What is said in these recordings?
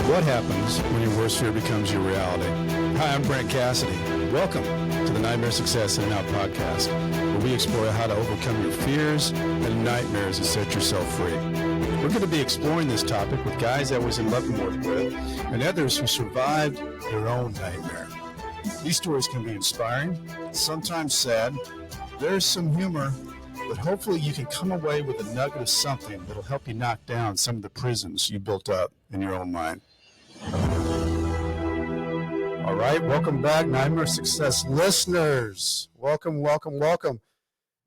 What happens when your worst fear becomes your reality? Hi, I'm Brent Cassidy. Welcome to the Nightmare Success In and Out podcast, where we explore how to overcome your fears and nightmares and set yourself free. We're going to be exploring this topic with guys I was in Leavenworth with and others who survived their own nightmare. These stories can be inspiring, sometimes sad. There's some humor, but hopefully you can come away with a nugget of something that'll help you knock down some of the prisons you built up in your own mind. All right, welcome back, Nightmare Success listeners. Welcome.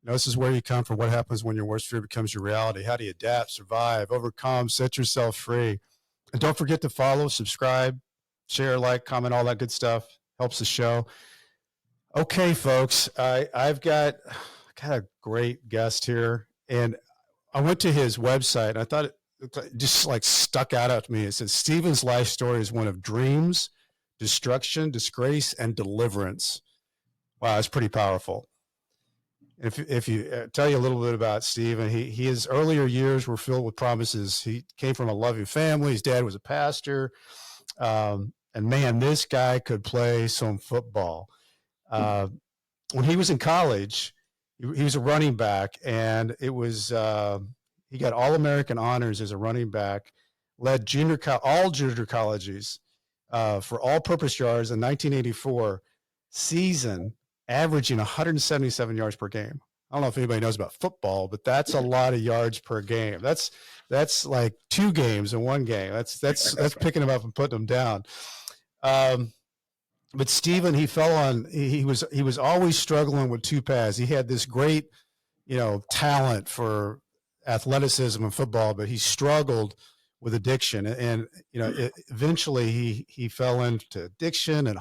This is where you come from. What happens when your worst fear becomes your reality? How do you adapt, survive, overcome, set yourself free? And don't forget to follow, subscribe, share, like, comment, all that good stuff. Helps the show. Okay, folks, I've got a great guest here, and I went to his website, and I thought it just like stuck out at me. It says Stephen's life story is one of dreams, destruction, disgrace, and deliverance. Wow, that's pretty powerful. If you tell you a little bit about Stephen, his earlier years were filled with promises. He came from a loving family. His dad was a pastor, and man, this guy could play some football. When he was in college, he was a running back, and it was he got All-American honors as a running back, led all junior colleges for all-purpose yards in 1984 season, averaging 177 yards per game. I don't know if anybody knows about football, but that's a lot of yards per game. That's like 2 games in one game. That's picking them up and putting them down. But Stephen, he was always struggling with 2 paths. He had this great, talent for athleticism and football, but he struggled with addiction. And eventually he fell into addiction and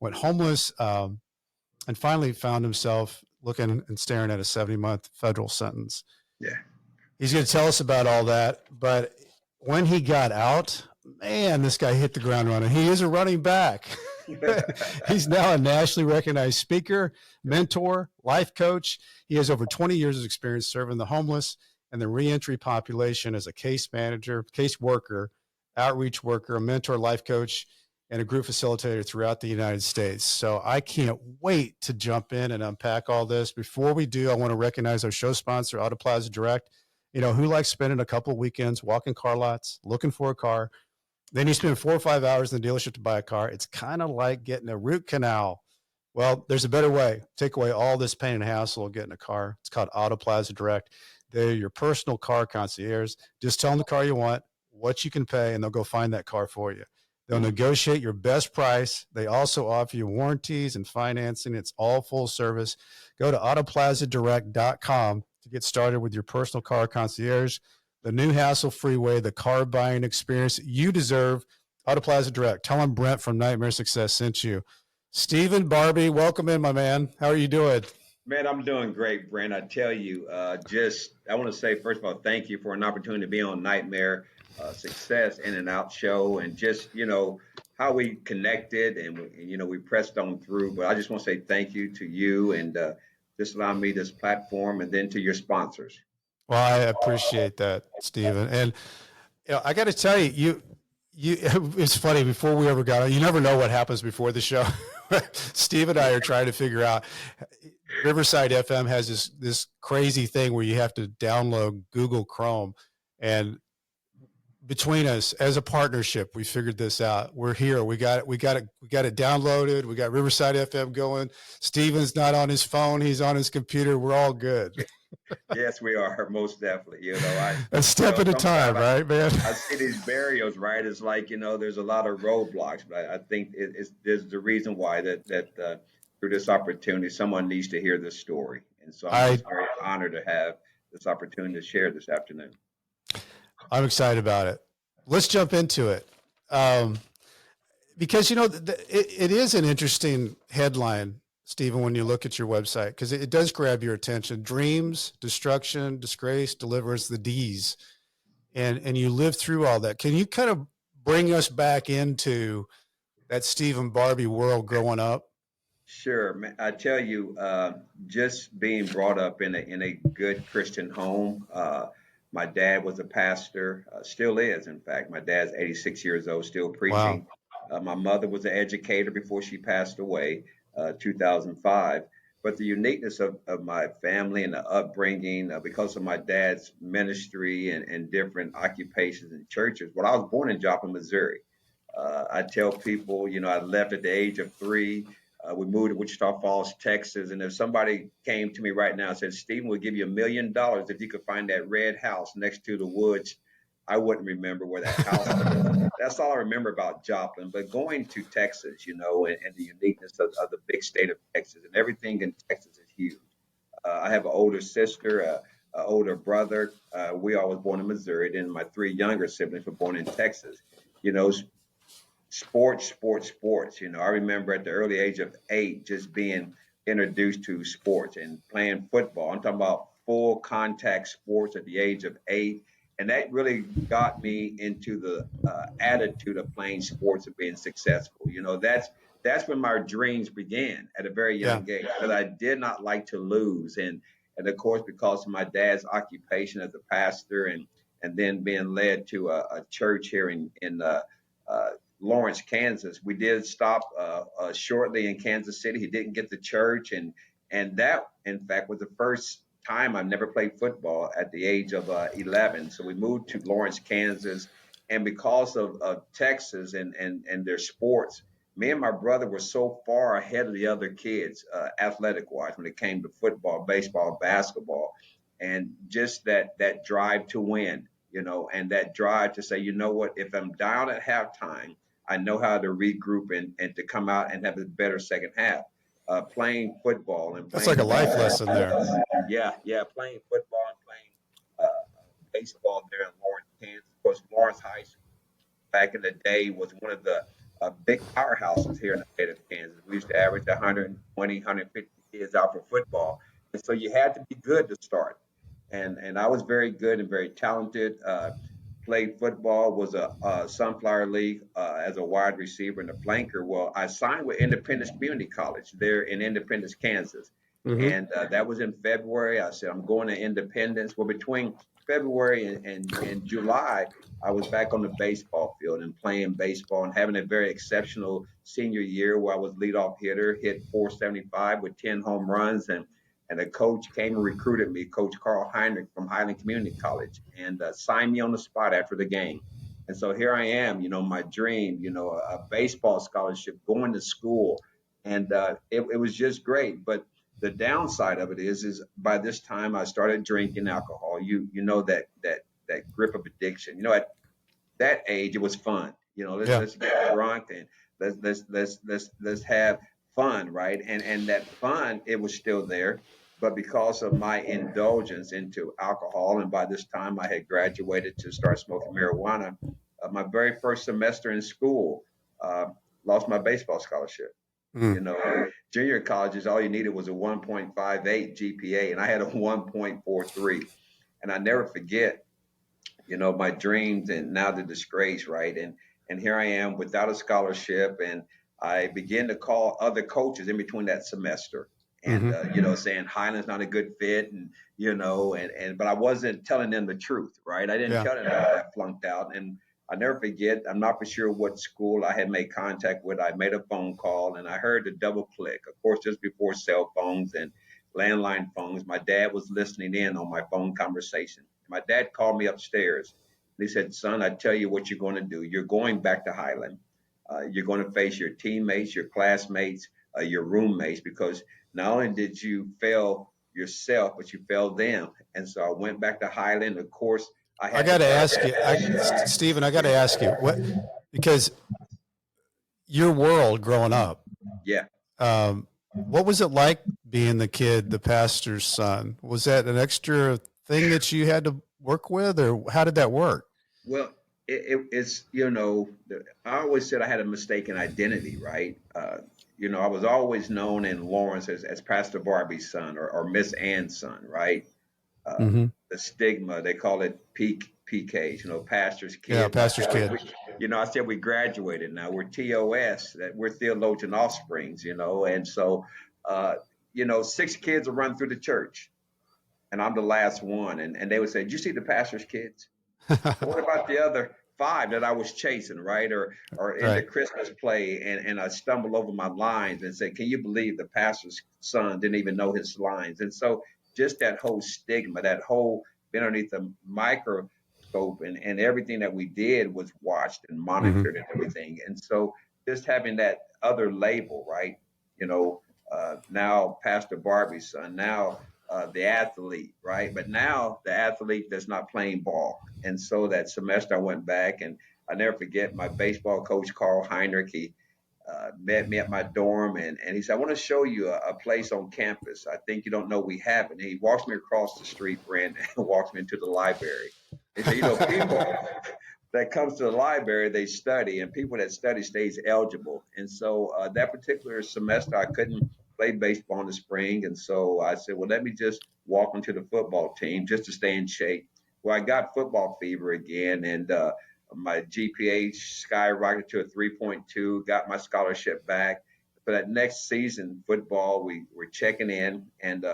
went homeless, and finally found himself looking and staring at a 70-month federal sentence. Yeah. He's going to tell us about all that. But when he got out, man, this guy hit the ground running. He is a running back. He's now a nationally recognized speaker, mentor, life coach. He has over 20 years of experience serving the homeless and the reentry population as a case manager, case worker, outreach worker, a mentor, life coach, and a group facilitator throughout the United States. So I can't wait to jump in and unpack all this. Before we do, I want to recognize our show sponsor, Auto Plaza Direct. Who likes spending a couple of weekends walking car lots, looking for a car? Then you spend 4 or 5 hours in the dealership to buy a car. It's kind of like getting a root canal. Well, there's a better way. Take away all this pain and hassle of getting a car. It's called Auto Plaza Direct. They're your personal car concierge. Just tell them the car you want, what you can pay, and they'll go find that car for you. They'll negotiate your best price. They also offer you warranties and financing. It's all full service. Go to autoplazadirect.com to get started with your personal car concierge. The new hassle-free way, the car buying experience you deserve. Auto Plaza Direct. Tell them Brent from Nightmare Success sent you. Stephen, Barbee, welcome in, my man. How are you doing? Man, I'm doing great, Brent. I tell you, I want to say, first of all, thank you for an opportunity to be on Nightmare Success In and Out show, and just, how we connected and, we pressed on through. But I just want to say thank you to you and just allowing me this platform, and then to your sponsors. Well, I appreciate that, Stephen. And I got to tell you, it's funny, before we ever got on, you never know what happens before the show. Steve and I are trying to figure out, Riverside FM has this crazy thing where you have to download Google Chrome, and between us as a partnership, we figured this out. We're here. We got it downloaded. We got Riverside FM going. Stephen's not on his phone. He's on his computer. We're all good. Yes, we are, most definitely. A step at a time, right, man? I see these barriers, right? It's like, there's a lot of roadblocks, but I think there's the reason why that through this opportunity, someone needs to hear this story. And so I'm just very honored to have this opportunity to share this afternoon. I'm excited about it. Let's jump into it. Because, it is an interesting headline, Stephen, when you look at your website, because it does grab your attention. Dreams, destruction, disgrace, deliverance, the D's. And you live through all that. Can you kind of bring us back into that Stephen Barbee world growing up? Sure. I tell you, just being brought up in a good Christian home, My dad was a pastor, still is, in fact. My dad's 86 years old, still Wow. preaching. My mother was an educator before she passed away, 2005. But the uniqueness of my family and the upbringing, because of my dad's ministry and different occupations and churches. Well, I was born in Joplin, Missouri. I tell people, I left at the age of 3. We moved to Wichita Falls, Texas. And if somebody came to me right now and said, Stephen, we'll give you $1 million if you could find that red house next to the woods, I wouldn't remember where that house is. That's all I remember about Joplin. But going to Texas, and the uniqueness of the big state of Texas, and everything in Texas is huge. I have an older sister, an older brother. We all was born in Missouri. Then my 3 younger siblings were born in Texas. You know, sports, sports, sports. I remember at the early age of 8 just being introduced to sports and playing football. I'm talking about full contact sports at the age of 8. And that really got me into the attitude of playing sports and being successful. That's when my dreams began at a very Yeah. young age, because I did not like to lose. And of course, because of my dad's occupation as a pastor, and then being led to a church here in uh, Lawrence, Kansas. We did stop shortly in Kansas City. He didn't get the church, and that, in fact, was the first time I've never played football at the age of 11. So we moved to Lawrence, Kansas, and because of Texas and their sports, me and my brother were so far ahead of the other kids, athletic wise, when it came to football, baseball, basketball, and just that drive to win. And that drive to say, you know what, if I'm down at halftime, I know how to regroup and to come out and have a better second half. Playing football and That's like playing a life lesson there. yeah, yeah, playing football and playing baseball there in Lawrence, Kansas. Of course, Lawrence High School back in the day was one of the big powerhouses here in the state of Kansas. We used to average 120, 150 kids out for football, and so you had to be good to start. And I was very good and very talented. Played football, was a Sunflower League as a wide receiver and a flanker. Well, I signed with Independence Community College there in Independence, Kansas. Mm-hmm. And that was in February. I said, I'm going to Independence. Well, between February and July, I was back on the baseball field and playing baseball and having a very exceptional senior year where I was leadoff hitter, hit 475 with 10 home runs. And a coach came and recruited me, Coach Carl Heinrich from Highland Community College, and signed me on the spot after the game. And so here I am, my dream, a baseball scholarship, going to school, and it was just great. But the downside of it is by this time I started drinking alcohol. You know that grip of addiction. At that age, it was fun. Let's Yeah. let's get drunk and let's have fun, right? And that fun, it was still there, but because of my indulgence into alcohol, and by this time I had graduated to start smoking marijuana, my very first semester in school, uh, lost my baseball scholarship. Mm. You know, junior colleges, all you needed was a 1.58 GPA, and I had a 1.43. And I never forget, my dreams and now the disgrace, right? And here I am without a scholarship, and I began to call other coaches in between that semester, and Mm-hmm. saying Highland's not a good fit, and but I wasn't telling them the truth, right? I didn't Yeah. tell them that I flunked out, and I never forget. I'm not for sure what school I had made contact with. I made a phone call, and I heard the double click. Of course, just before cell phones and landline phones, my dad was listening in on my phone conversation. My dad called me upstairs. And he said, "Son, I tell you what you're going to do. You're going back to Highland. You're going to face your teammates, your classmates, your roommates, because not only did you fail yourself, but you failed them." And so I went back to Highland. Of course, I I had got to to pass. ask you, Stephen. I got to ask you what, because your world growing up, Yeah. um, what was it like being the kid, the pastor's son? Was that an extra thing that you had to work with, or how did that work? Well, it's, I always said I had a mistaken identity, right? I was always known in Lawrence as Pastor Barbee's son, or Miss Ann's son, right? uh, Mm-hmm. the stigma. They call it PKs, pastor's Yeah, kids. pastor's kid. I said we graduated now. We're TOS, that we're theologian offsprings, and so, 6 kids will run through the church. and I'm the last one. And they would say, "Did you see the pastor's kids? What about the other five that I was chasing, right? Or in the Right. Christmas play, and I stumble over my lines and say, can you believe the pastor's son didn't even know his lines? And so just that whole stigma, that whole being underneath the microscope, and everything that we did was watched and Hmm. monitored and everything. And so just having that other label, right? You know, now Pastor Barbie's son, now the athlete, right? But now the athlete that's not playing ball. And so that semester I went back, and I never forget my baseball coach, Carl Heinrich. He met me at my dorm, and he said, I want to show you a place on campus. I think you don't know we have it. And he walks me across the street, Brandon, and walks me into the library. He said, people that comes to the library, they study, and people that study stays eligible. And so that particular semester, I couldn't play baseball in the spring, and so I said, well, let me just walk into the football team just to stay in shape. Well, I got football fever again, and my GPA skyrocketed to a 3.2. Got my scholarship back. For that next season, football, we were checking in, and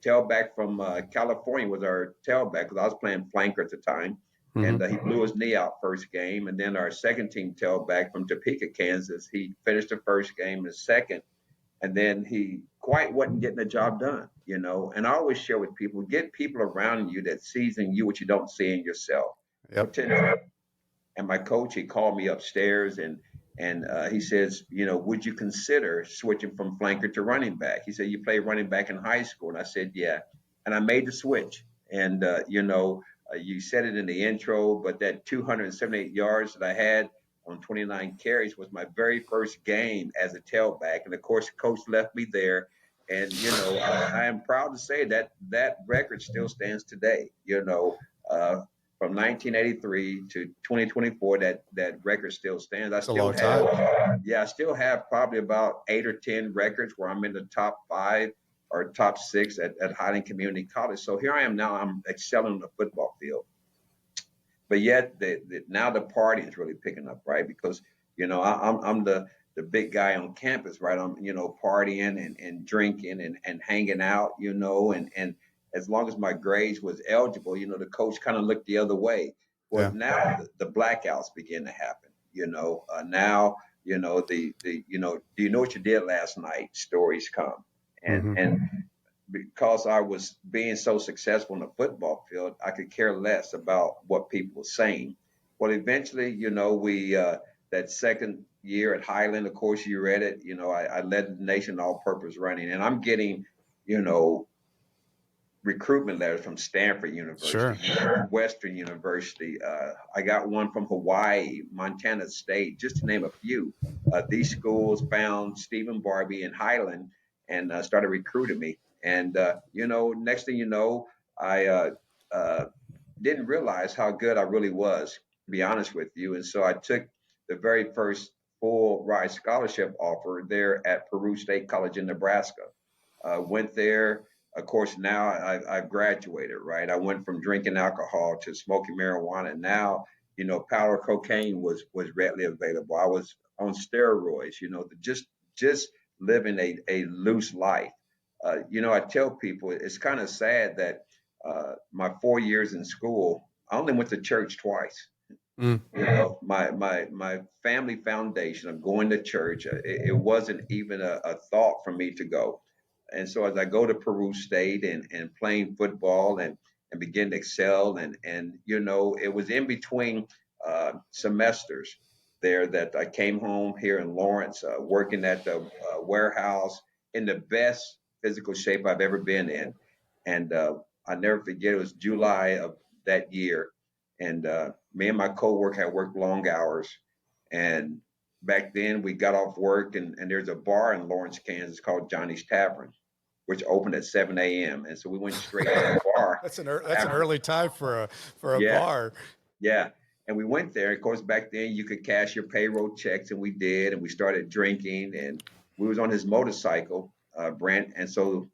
tailback from California was our tailback because I was playing flanker at the time, Hmm. and he blew his knee out first game. And then our second team tailback from Topeka, Kansas, he finished the first game, the second, and then he quite wasn't getting the job done, you know. And I always share with people, get people around you that sees in you what you don't see in yourself. Yep. Potential. And my coach, he called me upstairs, and he says, you know, would you consider switching from flanker to running back? He said, you played running back in high school, and I said, yeah. And I made the switch. And you said it in the intro, but that 278 yards that I had on 29 carries was my very first game as a tailback. And of course, the coach left me there. And I am proud to say that that record still stands today. From 1983 to 2024, that record still stands. I It's a still long time. have, yeah, I still have probably about 8 or 10 records where I'm in the top 5 or top 6 at Highland Community College. So here I am now. I'm excelling on the football field, but yet now the party is really picking up, right? Because I'm the big guy on campus, right? I'm partying and drinking and hanging out, and as long as my grades was eligible, the coach kind of looked the other way. Well, Yeah. now the blackouts begin to happen. Now the do you know what you did last night? Stories come, and Hmm. and because I was being so successful in the football field, I could care less about what people were saying. Well, eventually, we that second year at Highland, of course, you read it. I led the nation all-purpose running, and I'm getting, you know, recruitment letters from Stanford University, Sure. Western University. I got one from Hawaii, Montana State, just to name a few. These schools found Stephen Barbee in Highland and started recruiting me. And next thing you know, I uh, didn't realize how good I really was, to be honest with you. And so I took the very first full ride scholarship offer there at Peru State College in Nebraska. Went there. Of course, now I've graduated, right? I went from drinking alcohol to smoking marijuana. And now, powder cocaine was readily available. I was on steroids, just living a loose life. I tell people it's kind of sad that my 4 years in school, I only went to church twice. Mm. My family foundation of going to church, it wasn't even a thought for me to go. And so as I go to Peru State and playing football and begin to excel, and it was in between semesters there that I came home here in Lawrence, working at the warehouse in the best physical shape I've ever been in. And I never forget, it was July of that year, and me and my coworker had worked long hours. And back then we got off work, and there's a bar in Lawrence, Kansas called Johnny's Tavern, which opened at 7 a.m. And so we went straight to the bar. That's an After, early time for a yeah, bar. yeah. And we went there. Of course, back then you could cash your payroll checks, and we did. And we started drinking, and we was on his motorcycle, Brent. And so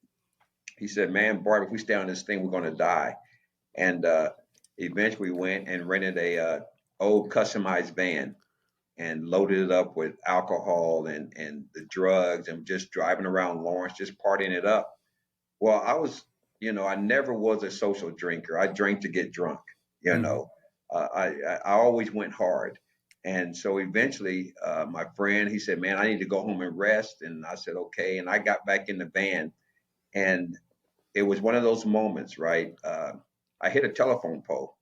he said, "Man, Bart, if we stay on this thing, we're going to die." And eventually we went and rented a old customized van and loaded it up with alcohol and the drugs, and just driving around Lawrence, just partying it up. Well, I was I never was a social drinker. I drank to get drunk. You Mm-hmm. know, I always went hard. And so eventually, my friend, he said, man, I need to go home and rest. And I said, okay. And I got back in the van, and it was one of those moments, right? I hit a telephone pole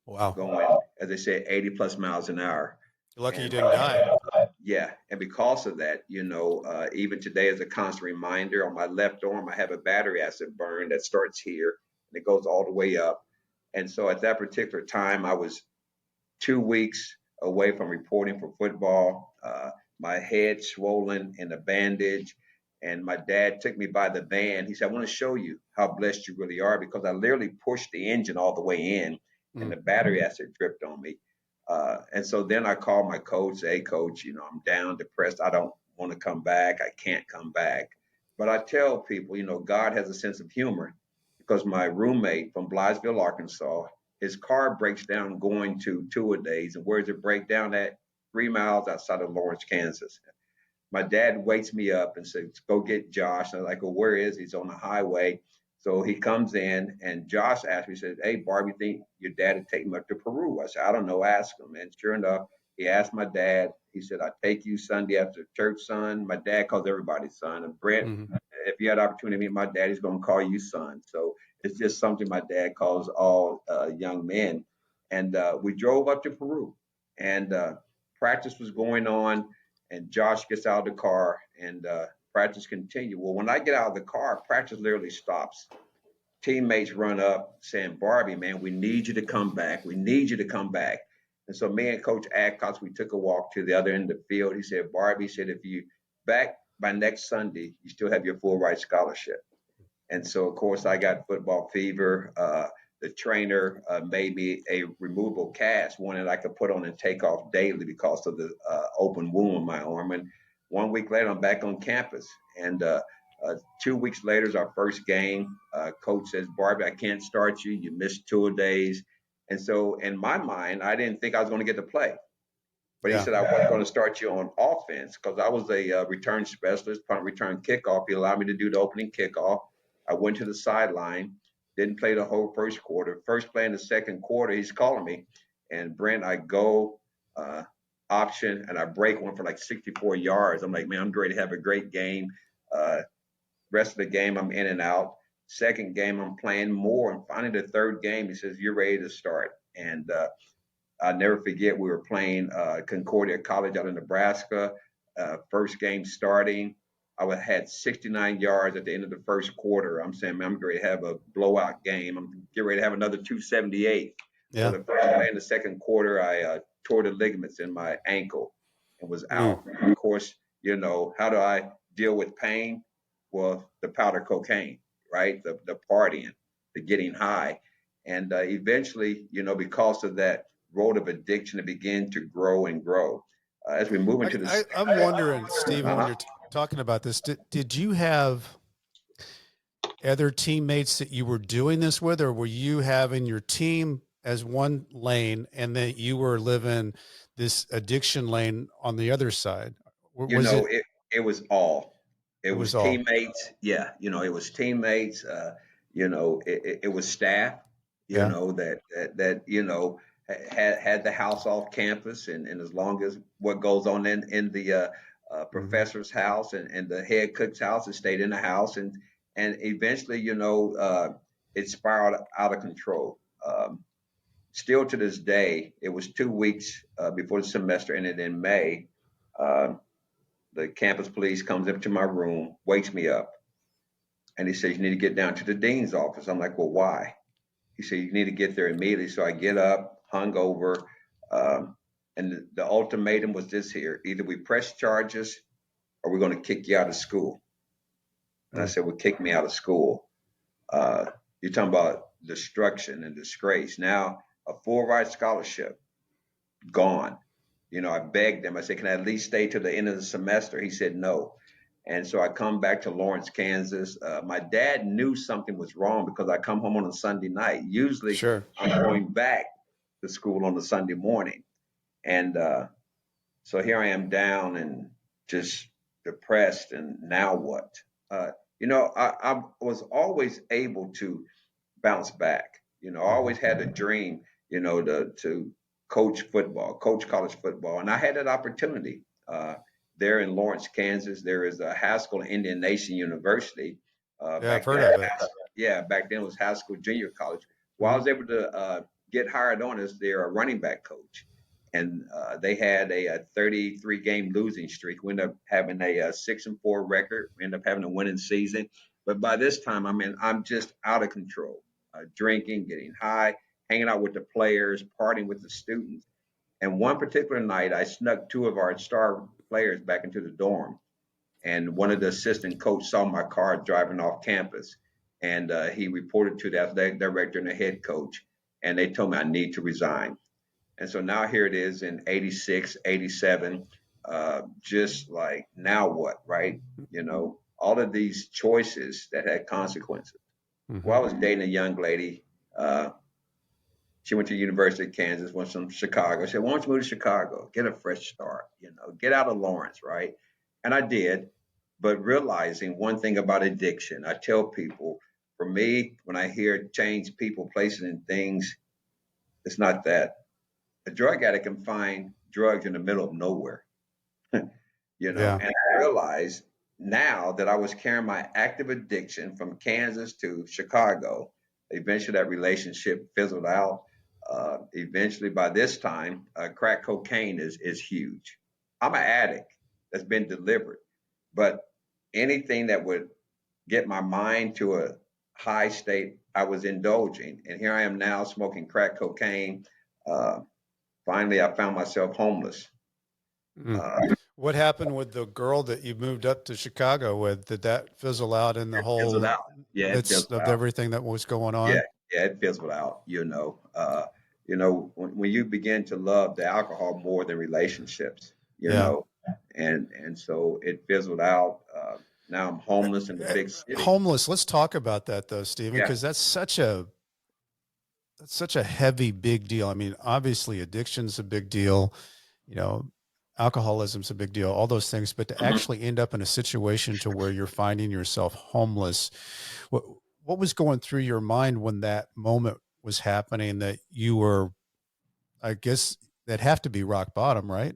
Wow. going, as they say, 80 plus miles an hour. You're lucky you And didn't die. yeah, and because of that, even today as a constant reminder, on my left arm, I have a battery acid burn that starts here and it goes all the way up. And so at that particular time, I was 2 weeks away from reporting for football. My head swollen and a bandage. And my dad took me by the van. He said, I want to show you how blessed you really are, because I literally pushed the engine all the way in and Mm. the battery acid dripped on me. And so then I called my coach, say, hey, coach, I'm down, depressed. I don't want to come back. I can't come back. But I tell people, God has a sense of humor, because my roommate from Blytheville, Arkansas, his car breaks down going to two-a-days. And where does it break down at? 3 miles outside of Lawrence, Kansas. My dad wakes me up and says, go get Josh. And I'm like, well, where is he? He's on the highway. So he comes in, and Josh asked me, he said, hey, Barbie, think your dad would take him up to Peru? I said, I don't know, ask him. And sure enough, he asked my dad. He said, I take you Sunday after church, son. My dad calls everybody son. And Brett, Mm-hmm. if you had the opportunity to meet my dad, he's going to call you son. So it's just something my dad calls all young men. And we drove up to Peru, and practice was going on, and Josh gets out of the car, and practice continued. Well, when I get out of the car, practice literally stops. Teammates run up saying, Barbie, man, we need you to come back. We need you to come back. And so me and Coach Adcox, we took a walk to the other end of the field. He said, Barbie said, if you back by next Sunday, you still have your full ride scholarship. And so, of course, I got football fever. The trainer made me a removable cast, one that I could put on and take off daily because of the open wound on my arm. And 1 week later, I'm back on campus. And 2 weeks later is our first game. Coach says, Barbie, I can't start you. You missed 2 days. And so, in my mind, I didn't think I was going to get to play. But he Yeah. said, I wasn't going to start you on offense, because I was a return specialist, punt return kickoff. He allowed me to do the opening kickoff. I went to the sideline, didn't play the whole first quarter. First play in the second quarter, he's calling me. And Brent, I go uh, option, and I break one for like 64 yards. I'm like, man, I'm ready to have a great game. Uh, Rest of the game, I'm in and out. Second game, I'm playing more. And finally, the third game, he says, you're ready to start. And I'll never forget, we were playing Concordia College out in Nebraska. First game starting, I had 69 yards at the end of the first quarter. I'm saying, man, I'm ready to have a blowout game. I'm getting ready to have another 278. Well, Yeah. the first play in the second quarter, I tore the ligaments in my ankle and was Mm. out. Of course, how do I deal with pain? Well, the powder cocaine, right? The partying, the getting high. And eventually, because of that road of addiction, it began to grow and grow. As we move into this, I'm wondering, Stephen, when uh-huh. you're talking about this, did you have other teammates that you were doing this with, or were you having your team as one lane and then you were living this addiction lane on the other side? Was it, it was all. It it was was all? teammates. Yeah, it was teammates. It was staff. Yeah. That had the house off campus, and as long as what goes on in the Mm-hmm. professor's house and the head cook's house, it stayed in the house, and eventually, it spiraled out of control. Still to this day, it was 2 weeks before the semester ended in May. Uh, the campus police comes up to my room, wakes me up, and he says, you need to get down to the dean's office. I'm like, well, why? He said, you need to get there immediately. So I get up, hungover, and the ultimatum was this here: either we press charges or we're going to kick you out of school. And I Mm. said, well, kick me out of school. Uh, you're talking about destruction and disgrace. Now, a full ride scholarship, gone. I begged him. I said, can I at least stay till the end of the semester? He said, no. And so I come back to Lawrence, Kansas. My dad knew something was wrong because I come home on a Sunday night. Usually Sure. I'm going back to school on a Sunday morning. And so here I am down and just depressed. And now what? I was always able to bounce back. I Mhm. always had a dream, to coach college football, and I had that opportunity. There in Lawrence, Kansas, there is a Haskell Indian Nation University. Yeah, I've Back heard then, of it. yeah, back then it was Haskell Junior College. Well, I Mhm. was able to get hired on as their running back coach, and they had a 33 game losing streak. We ended up having a 6-4 record. We ended up having a winning season. But by this time, I mean, I'm just out of control, drinking, getting high, hanging out with the players, partying with the students. And one particular night, I snuck two of our star players back into the dorm. And one of the assistant coach saw my car driving off campus. And he reported to the athletic director and the head coach. And they told me I need to resign. And so now here it is in 86, 87, just like now what, right? All of these choices that had consequences. Well, I Mhm. was dating a young lady. Uh, she went to the University of Kansas, went from Chicago. I said, why don't you move to Chicago? Get a fresh start, get out of Lawrence, right? And I did, but realizing one thing about addiction, I tell people, for me, when I hear change people, places, and things, it's not that. A drug addict can find drugs in the middle of nowhere, Yeah. and I realized now that I was carrying my active addiction from Kansas to Chicago. Eventually, that relationship fizzled out. Eventually, by this time, crack cocaine is huge. I'm an addict that's been delivered, but anything that would get my mind to a high state, I was indulging. And here I am now smoking crack cocaine. Uh, Finally, I found myself homeless. Mm. Uh, What happened with the girl that you moved up to Chicago with? Did that fizzle out in the it fizzled whole out. Yeah, it midst fizzled of out. everything that was going Yeah, on? yeah, it fizzled out. When you begin to love the alcohol more than relationships, Yeah. and so it fizzled out. Now I'm homeless in the Eh, big city. Homeless. Let's talk about that though, Stephen, Yeah, because that's such a heavy, big deal. I mean, obviously addiction's a big deal, you know, alcoholism's a big deal, all those things, but to Mhm. actually end up in a situation to where you're finding yourself homeless, what what was going through your mind when that moment was happening that you were, I guess that have to be rock bottom, right?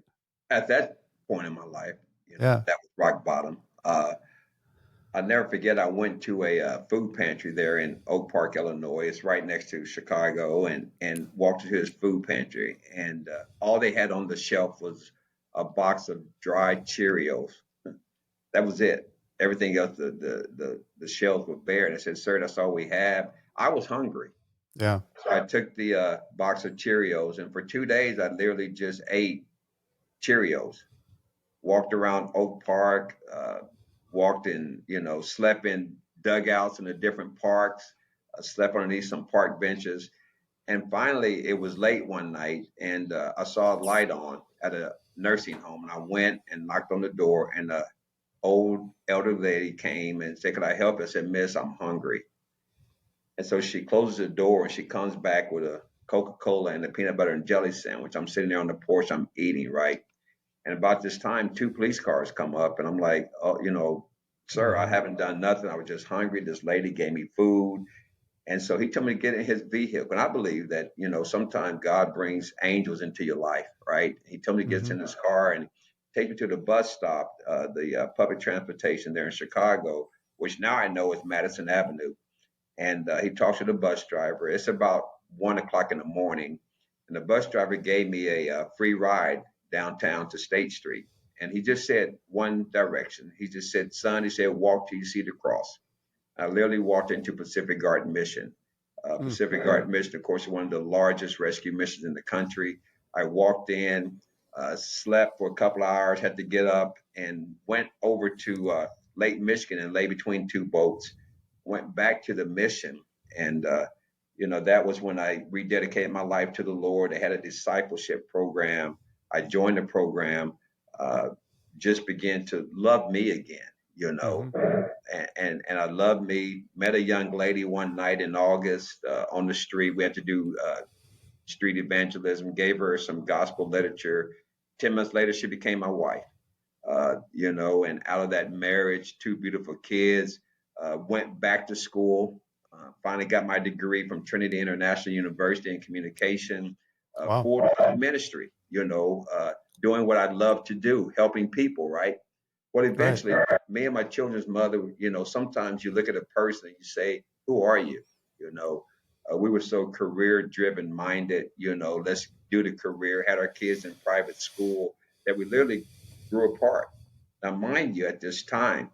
At that point in my life, Yeah. that was rock bottom. I'll never forget. I went to a food pantry there in Oak Park, Illinois. It's right next to Chicago, and walked into this food pantry, and all they had on the shelf was a box of dried Cheerios. That was it. Everything else, the shelves were bare. And I said, "Sir, that's all we have." I was hungry, Yeah. so I took the box of Cheerios, and for 2 days, I literally just ate Cheerios. Walked around Oak Park, walked in, slept in dugouts in the different parks, slept underneath some park benches. And finally, it was late one night, and I saw a light on at a nursing home. And I went and knocked on the door, and a old elder lady came and said, "Could I help?" I said, "Miss, I'm hungry." And so she closes the door and she comes back with a Coca-Cola and a peanut butter and jelly sandwich. I'm sitting there on the porch, I'm eating, right? And about this time, two police cars come up, and I'm like, "Oh, sir, I Hmm. haven't done nothing. I was just hungry. This lady gave me food." And so he told me to get in his vehicle. And I believe that, sometimes God brings angels into your life, right? He told me to get Hmm. in his car and take me to the bus stop, the public transportation there in Chicago, which now I know is Madison Avenue. And he talks to the bus driver. It's about 1 o'clock in the morning, and the bus driver gave me a free ride downtown to State Street. And he just said one direction. He just said, "Son," he said, "walk till you see the cross." I literally walked into Pacific Guard Mission. Mm. Pacific Guard Mission, of course, is one of the largest rescue missions in the country. I walked in, slept for a couple of hours, had to get up, and went over to Lake Michigan and lay between two boats. Went back to the mission, and that was when I rededicated my life to the Lord. I had a discipleship program. I joined the program, uh, just began to love me again. You know, Hmm. and I loved me. Met a young lady one night in August on the street. We had to do street evangelism. Gave her some gospel literature. 10 months later, she became my wife. And out of that marriage, two beautiful kids. went back to school, finally got my degree from Trinity International University in communication, Wow. full-time ministry, doing what I love to do, helping people, right? Well, Right. eventually, me and my children's mother, sometimes you look at a person and you say, who are you? You know, we were so career driven minded, let's do the career, had our kids in private school that we literally grew apart. Now, mind you, at this time,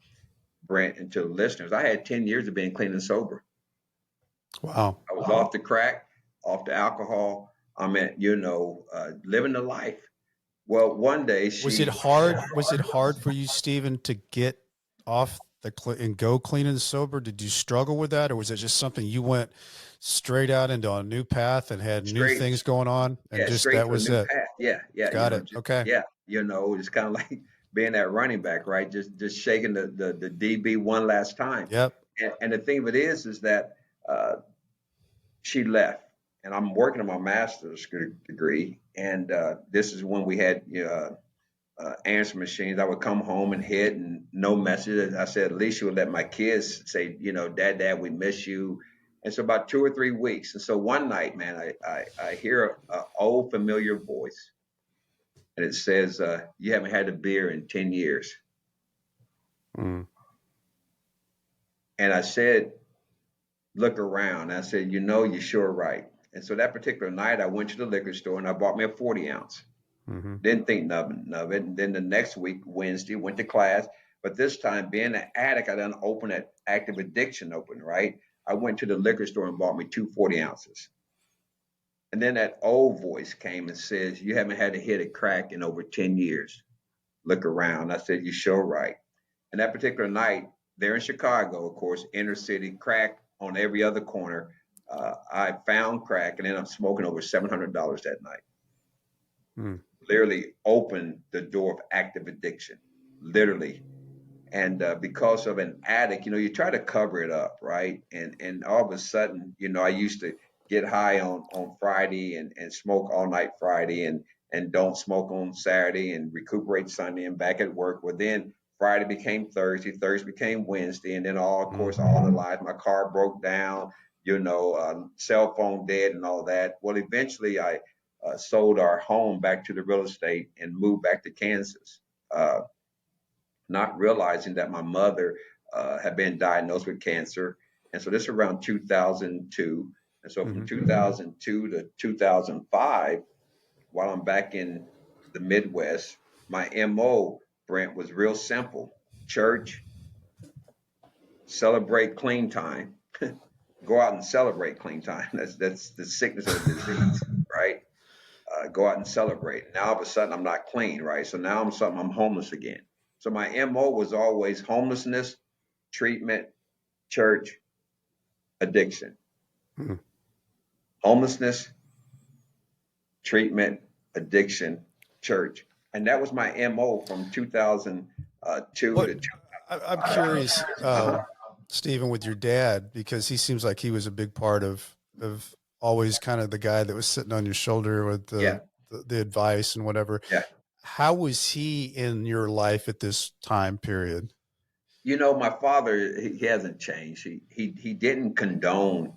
Brent, and to the listeners, I had 10 years of being clean and sober. Wow. I was off the crack, off the alcohol. I mean, living the life. Well, one day Was it she, hard? Was it hard for you, Stephen, to get off and go clean and sober? Did you struggle with that, or was it just something you went straight out into a new path and had new straight, things going on, and yeah, just straight that to a was new it? path. Yeah, yeah, Got it. Okay. yeah, it's kind of like being that running back, right? Just shaking the DB one last time. Yep. And the thing of it is that uh, she left, and I'm working on my master's degree, and this is when we had answer machines. I would come home and hit and no message. I said, at least you would let my kids say, Dad, we miss you. And so about 2 or 3 weeks. And so one night, man, I hear a old familiar voice, and it says, you haven't had a beer in 10 years. Mm. And I said, look around. I said, you're sure right. And so that particular night, I went to the liquor store and I bought me a 40 ounce. Mm-hmm. Didn't think nothing of it. And then the next week, Wednesday, went to class. But this time, being an addict, I done opened that active addiction open, right? I went to the liquor store and bought me 2 40 ounces. And then that old voice came and says, you haven't had a hit of crack in over 10 years. Look around. I said, you're sure right. And that particular night, there in Chicago, of course, inner city, crack on every other corner. I found crack and ended up smoking over $700 that night. Mm. Literally opened the door of active addiction, literally. And because of an addict, you try to cover it up, right? And all of a sudden, I used to get high on Friday and smoke all night Friday and don't smoke on Saturday and recuperate Sunday and back at work. Well, then Friday became Thursday, Thursday became Wednesday, and then of course, all the lives. My car broke down, cell phone dead and all that. Well, eventually I sold our home back to the real estate and moved back to Kansas. Not realizing that my mother had been diagnosed with cancer. And so this is around 2002. And so from 2002 to 2005, while I'm back in the Midwest, my MO, Brent, was real simple. Church, celebrate clean time, go out and celebrate clean time. That's the sickness of the disease, right? Go out and celebrate. Now all of a sudden I'm not clean, right? So now I'm homeless again. So my MO was always homelessness, treatment, church, addiction. Mm. Homelessness, treatment, addiction, church. And that was my MO from 2002 What to I'm curious, Stephen, with your dad, because he seems like he was a big part of always kind of the guy that was sitting on your shoulder with yeah, the advice and whatever. yeah. How was he in your life at this time period? My father, he hasn't changed. He didn't condone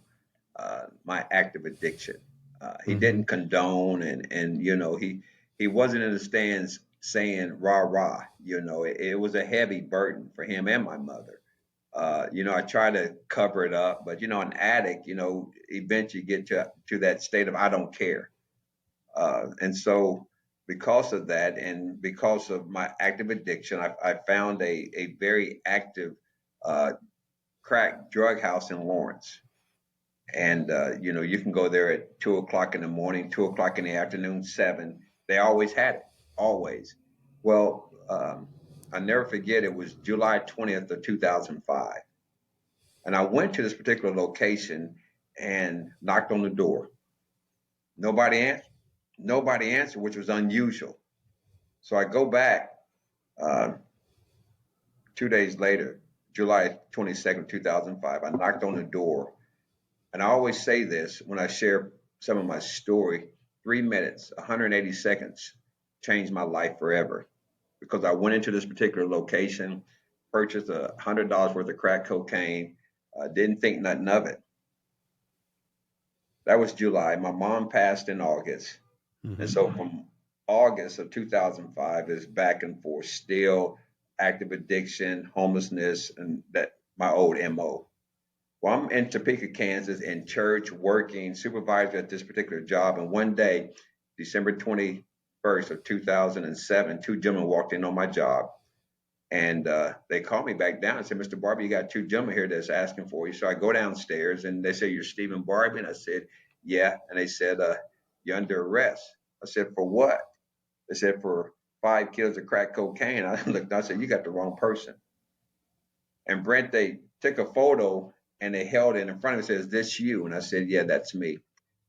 my active addiction. He Mm-hmm. didn't condone and he wasn't in the stands saying rah rah. It was a heavy burden for him and my mother. I try to cover it up, but an addict, eventually get to that state of I don't care. And so because of that and because of my active addiction, I found a very active uh, crack drug house in Lawrence. And you can go there at 2 o'clock in the morning, 2 o'clock in the afternoon, 7. They always had it, always. Well, I never forget. It was July 20th of 2005, and I went to this particular location and knocked on the door. Nobody answered. Nobody answered, which was unusual. So I go back uh, 2 days later, July 22nd, 2005. I knocked on the door. And I always say this when I share some of my story, 3 minutes, 180 seconds changed my life forever because I went into this particular location. purchased $100 worth of crack cocaine. Didn't think nothing of it. That was July. My mom passed in August. And so from August of 2005 is back and forth, still active addiction, homelessness, and that my old MO. Well, I'm in Topeka, Kansas, in church, working, supervisor at this particular job. And one day, December 21st of 2007, two gentlemen walked in on my job. And they called me back down and said, Mr. Barbee, you got two gentlemen here that's asking for you. So I go downstairs and they say, you're Stephen Barbee? And I said, yeah. And they said, you're under arrest. I said, for what? They said, for 5 kilos of crack cocaine. I looked, I said, you got the wrong person. And Brent, they took a photo and they held it in front of me and said, is this you? And I said, yeah, that's me.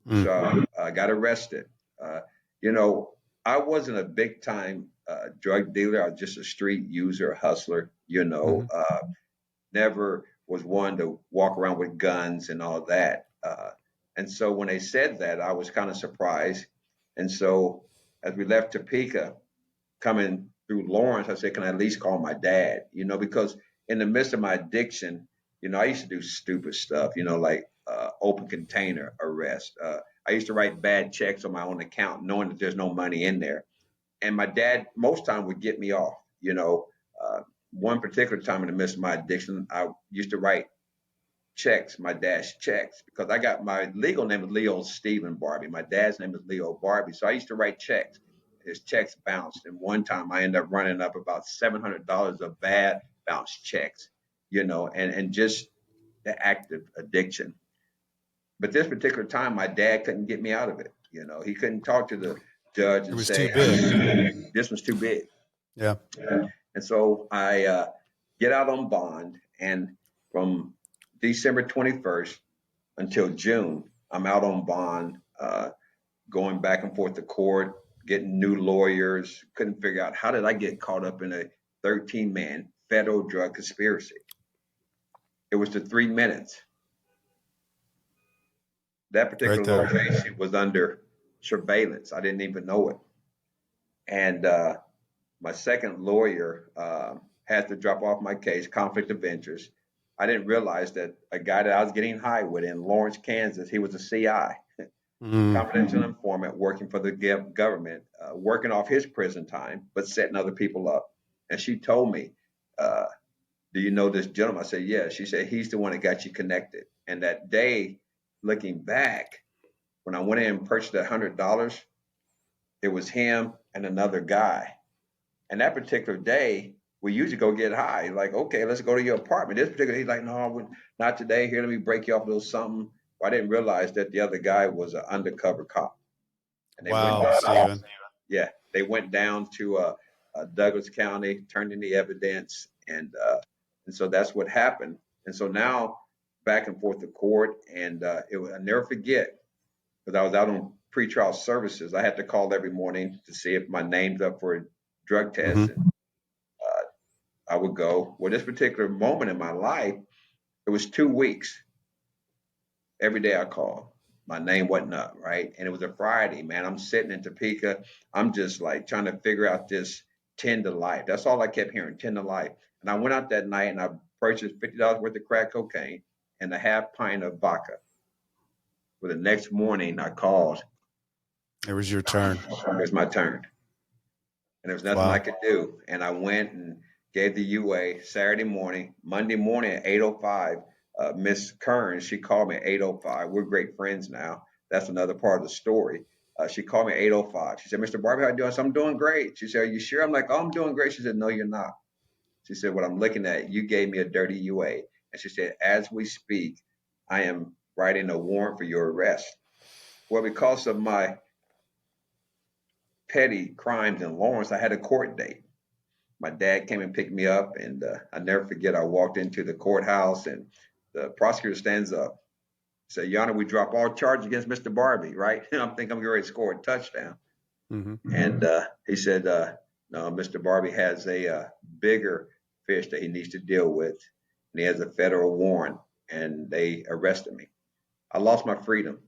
So I got arrested. You know, I wasn't a big time drug dealer. I was just a street user, a hustler, you know, never was one to walk around with guns and all that. And so when they said that, I was kind of surprised. And so as we left Topeka, coming through Lawrence, I said, can I at least call my dad? You know, because in the midst of my addiction, you know, I used to do stupid stuff, you know, like open container arrest. I used to write bad checks on my own account, knowing that there's no money in there. And my dad, most time, would get me off. You know, one particular time in the midst of my addiction, I used to write checks, my dad's checks, because I got my legal name is Leo Stephen Barbee. My dad's name is Leo Barbee. So I used to write checks. His checks bounced. And one time I ended up running up about $700 of bad bounced checks, you know, and just the active addiction. But this particular time, my dad couldn't get me out of it. You know, he couldn't talk to the judge and say, this was too big. Yeah. And so I get out on bond. And from December 21st until June, I'm out on bond, going back and forth to court, getting new lawyers. Couldn't figure out how did I get caught up in a 13-man federal drug conspiracy. It was the 3 minutes. That particular location was under surveillance. I didn't even know it. And my second lawyer had to drop off my case, conflict of interest. I didn't realize that a guy that I was getting high with in Lawrence, Kansas, he was a CI, confidential informant working for the government, working off his prison time, but setting other people up. And she told me, do you know this gentleman? I said, yeah. She said, he's the one that got you connected. And that day, looking back, when I went in and purchased $100, it was him and another guy. And that particular day, we usually go get high. Like, okay, let's go to your apartment. This particular, he's like, no, not today. Here, let me break you off a little something. Well, I didn't realize that the other guy was an undercover cop. And they Stephen. Yeah, they went down to Douglas County, turned in the evidence, and so that's what happened. And so now back and forth to court, and I never forget, because I was out on pretrial services. I had to call every morning to see if my name's up for a drug test. And, I would go. Well, this particular moment in my life, it was 2 weeks. Every day I called. My name wasn't up, right? And it was a Friday, man. I'm sitting in Topeka. I'm just like trying to figure out this 10 to life. That's all I kept hearing, 10 to life. And I went out that night and I purchased $50 worth of crack cocaine and a half pint of vodka. Well, the next morning I called. It was your turn. It was my turn. And there was nothing I could do. And I went and gave the UA Saturday morning. Monday morning at 8:05, Miss Kern, she called me at 8:05. We're great friends now. That's another part of the story. She called me at 8:05. She said, Mr. Barbee, how you doing? I said, I'm doing great. She said, are you sure? I'm like, oh, I'm doing great. She said, no, you're not. She said, what I'm looking at, you gave me a dirty UA. And she said, as we speak, I am writing a warrant for your arrest. Well, because of my petty crimes in Lawrence, I had a court date. My dad came and picked me up, and I never forget, I walked into the courthouse, and the prosecutor stands up, said, Your Honor, we drop all charges against Mr. Barbee, right? And I'm thinking I'm getting ready to score a touchdown. And he said, no, Mr. Barbee has a bigger fish that he needs to deal with, and he has a federal warrant, and they arrested me. I lost my freedom.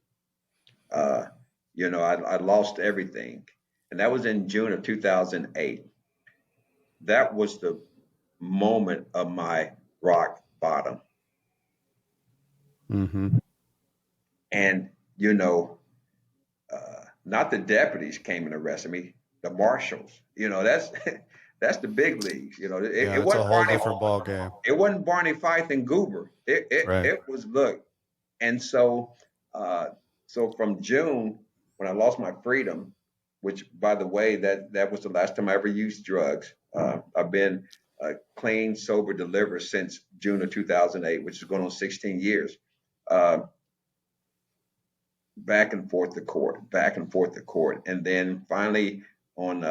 You know, I lost everything. And that was in June of 2008. That was the moment of my rock bottom. Mm-hmm. And, not the deputies came and arrested me, the marshals. That's that's the big leagues. Yeah, It it's a wasn't whole Barney. different ball game. It wasn't Barney Fife and Goober. Right. It was look. And uh, so from June when I lost my freedom, which by the way, that was the last time I ever used drugs. I've been clean, sober, delivered since June of 2008, which is going on 16 years. Uh, Back and forth to court, back and forth to court. And then finally on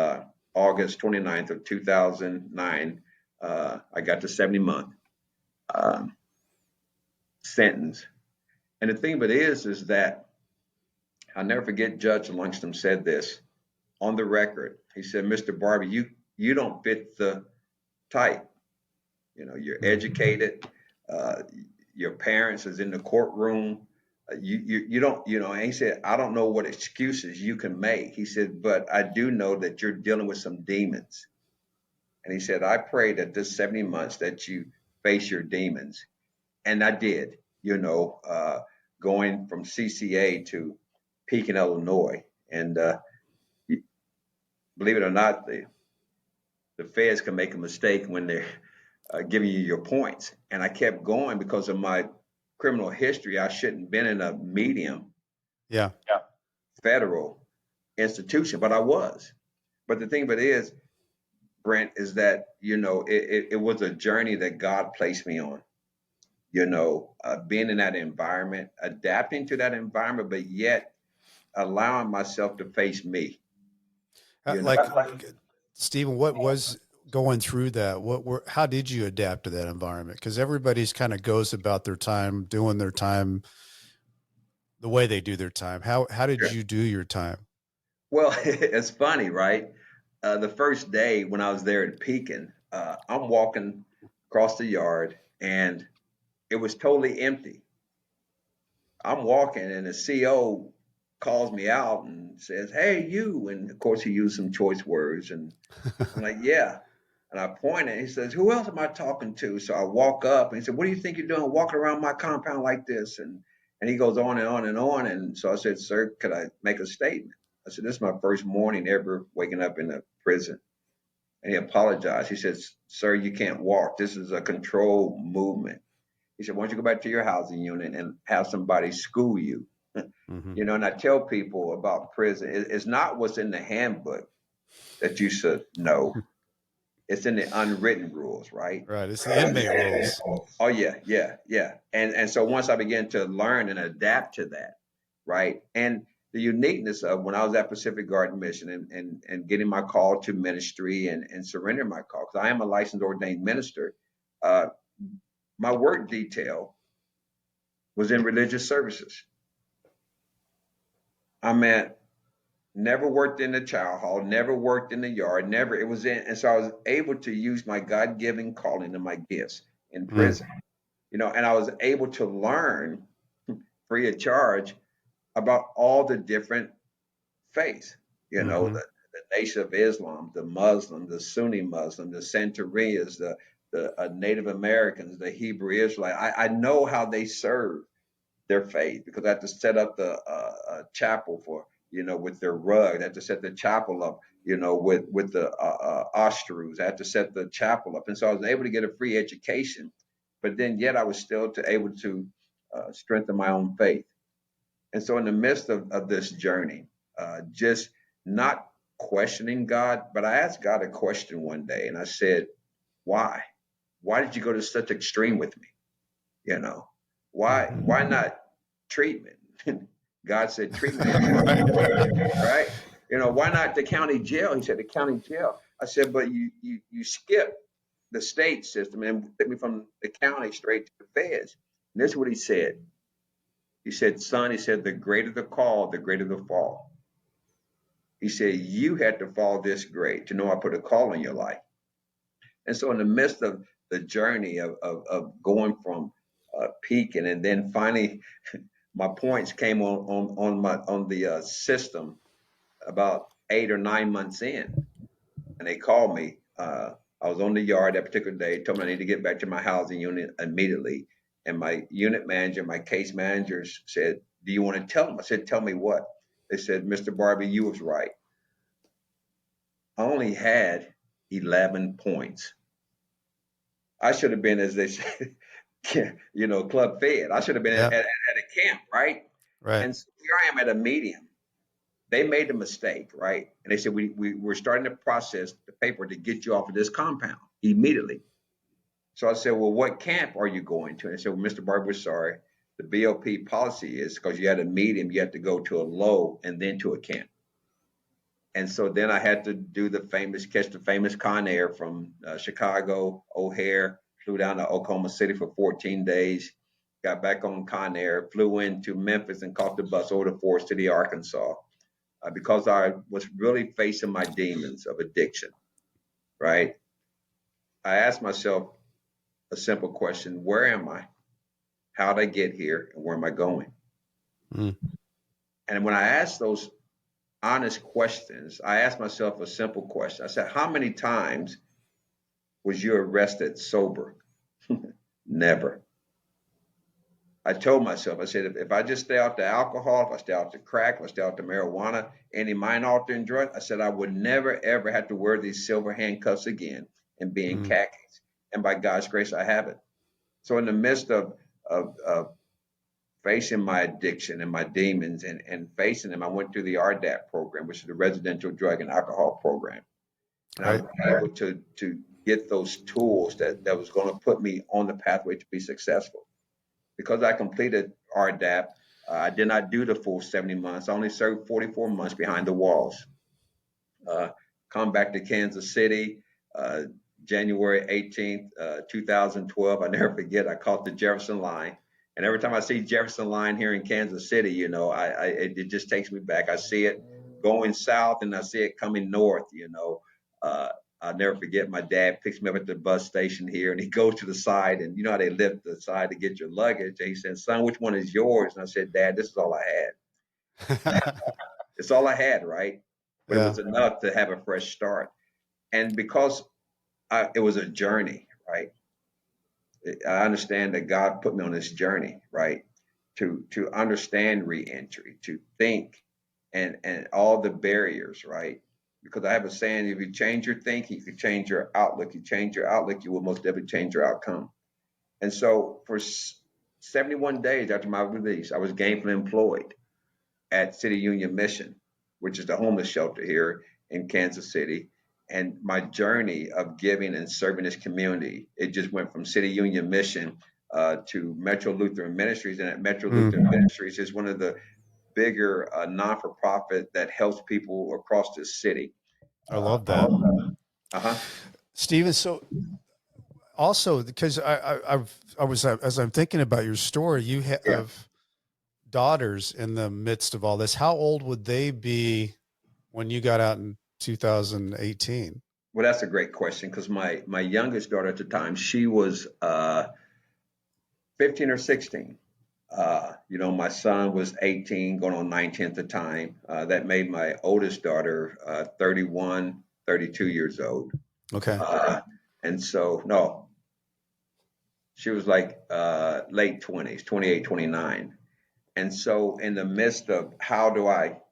August 29th of 2009, I got the 70-month um, sentence. And the thing of it is that I'll never forget Judge Langston said this on the record. He said, Mr. Barbee, you don't fit the type. You're educated. Uh, your parents is in the courtroom. You don't, and he said, I don't know what excuses you can make. He said, but I do know that you're dealing with some demons. And he said, I pray that this 70 months that you face your demons. And I did, going from CCA to Pekin, Illinois. And believe it or not, the feds can make a mistake when they're giving you your points. And I kept going because of my criminal history. I shouldn't have been in a medium Yeah. federal institution, but I was. But the thing of it is, Brent, is that, it was a journey that God placed me on, being in that environment, adapting to that environment, but yet allowing myself to face me. Like, Stephen, what was going through that? How did you adapt to that environment? Because everybody's kind of goes about their time, doing their time the way they do their time. How did you do your time? Well, it's funny, right? The first day when I was there in Pekin, I'm walking across the yard and it was totally empty. I'm walking and the CO calls me out and says, "Hey, you." And of course, he used some choice words. And I'm like, "Yeah." And I point and he says, "Who else am I talking to?" So I walk up and he said, "What do you think you're doing walking around my compound like this?" And he goes on and on and on. And so I said, "Sir, could I make a statement?" I said, "This is my first morning ever waking up in a prison." And he apologized. He says, "Sir, you can't walk. This is a controlled movement." He said, "Why don't you go back to your housing unit and have somebody school you?" Mm-hmm. And I tell people about prison, it's not what's in the handbook that you should know. It's in the unwritten rules, right? Right. It's the inmate rules. Oh yeah, yeah, yeah. And so once I began to learn and adapt to that, right? And the uniqueness of when I was at Pacific Garden Mission and getting my call to ministry and surrendering my call, because I am a licensed ordained minister, uh, my work detail was in religious services. I meant never worked in the child hall, never worked in the yard, never, it was in, and so I was able to use my God given calling and my gifts in Mm. prison, and I was able to learn free of charge about all the different faiths, Mm-hmm. the Nation of Islam, the Muslim, the Sunni Muslim, the Santerias, the Native Americans, the Hebrew Israelite. I know how they serve their faith because I have to set up the chapel for with their rug. I have to set the chapel up with the ostrus. I have to set the chapel up, and so I was able to get a free education, but then yet I was still able to strengthen my own faith. And so in the midst of this journey, just not questioning God, but I asked God a question one day, and I said, "Why? Why did you go to such extreme with me? You know, why Mm-hmm. why not treatment?" God said treatment, Right. right? Why not the county jail? He said the county jail. I said, but you skip the state system and took me from the county straight to the feds. And this is what he said. He said, "Son," he said, "the greater the call, the greater the fall." He said, "You had to fall this great to know I put a call in your life." And so in the midst of the journey of going from peaking and then finally my points came on the system about 8 or 9 months in, and they called me. I I was on the yard that particular day, told me I need to get back to my housing unit immediately. And my unit manager, my case managers said, do you want to tell them? I said, tell me what? They said, Mr. Barbee, you was right. I only had 11 points. I should have been, as they say, club fed. I should have been Yeah. at a camp, right? Right. And so here I am at a medium. They made a mistake, right? And they said, we're starting to process the paper to get you off of this compound immediately. So I said, well, what camp are you going to? And they said, well, Mr. Barbee, we're sorry. The BOP policy is because you had a medium, you have to go to a low and then to a camp. And so then I had to do catch the famous Con Air from Chicago, O'Hare, flew down to Oklahoma City for 14 days, got back on Con Air, flew into Memphis and caught the bus over to Forest City, Arkansas, because I was really facing my demons of addiction, right? I asked myself a simple question: where am I? How did I get here? And where am I going? Mm. And when I asked those honest questions, I asked myself a simple question. I said, how many times was you arrested sober? Never. I told myself, I said, if I just stay out the alcohol, if I stay out the crack, if I stay out the marijuana, any mind altering drug, I said, I would never, ever have to wear these silver handcuffs again and be in khakis. And by God's grace, I haven't. So in the midst of facing my addiction and my demons and facing them, I went through the RDAP program, which is the Residential Drug and Alcohol Program. And Right. I was able to get those tools that was going to put me on the pathway to be successful. Because I completed RDAP, I did not do the full 70 months. I only served 44 months behind the walls. Come back to Kansas City, January 18th, 2012. I never forget, I caught the Jefferson line. And every time I see Jefferson line here in Kansas City, it just takes me back. I see it going south and I see it coming north, I'll never forget, my dad picks me up at the bus station here and he goes to the side, and you know how they lift the side to get your luggage. And he said, son, which one is yours? And I said, Dad, this is all I had. It's all I had, right? But it Yeah. was enough to have a fresh start. And because it was a journey, right? I understand that God put me on this journey, right? To understand reentry, to think and all the barriers, right? Because I have a saying, if you change your thinking, you can change your outlook. You change your outlook, you will most definitely change your outcome. And so for 71 days after my release, I was gainfully employed at City Union Mission, which is the homeless shelter here in Kansas City. And my journey of giving and serving this community, it just went from City Union Mission to Metro Lutheran Ministries. And at Metro Lutheran Ministries is one of the bigger non-for-profit that helps people across the city. I love that. Uh-huh. Stephen, so also because I was as I'm thinking about your story, you Yeah. have daughters in the midst of all this. How old would they be when you got out in 2018? Well, that's a great question, because my youngest daughter at the time, she was 15 or 16. My son was 18, going on 19 at the time. That made my oldest daughter 31, 32 years old. Okay. And so, no, she was like late 20s, 28, 29. And so, in the midst of how do I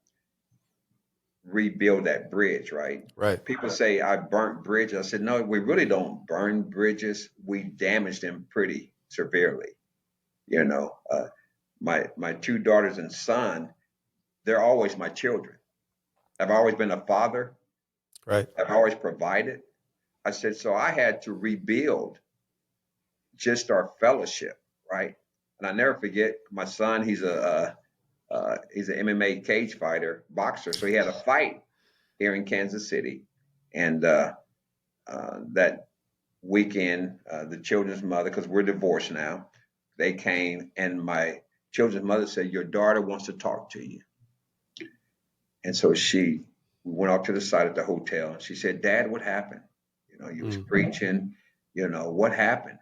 rebuild that bridge, right? Right. People say I burnt bridges. I said, no, we really don't burn bridges. We damage them pretty severely. My two daughters and son, they're always my children. I've always been a father. Right. I've always provided. I said, so I had to rebuild just our fellowship, right? And I never forget, my son, he's an MMA cage fighter, boxer. So he had a fight here in Kansas City. And that weekend, the children's mother, because we're divorced now, they came, and my children's mother said, your daughter wants to talk to you. And so we went off to the side of the hotel, and she said, Dad, what happened? You was preaching, what happened?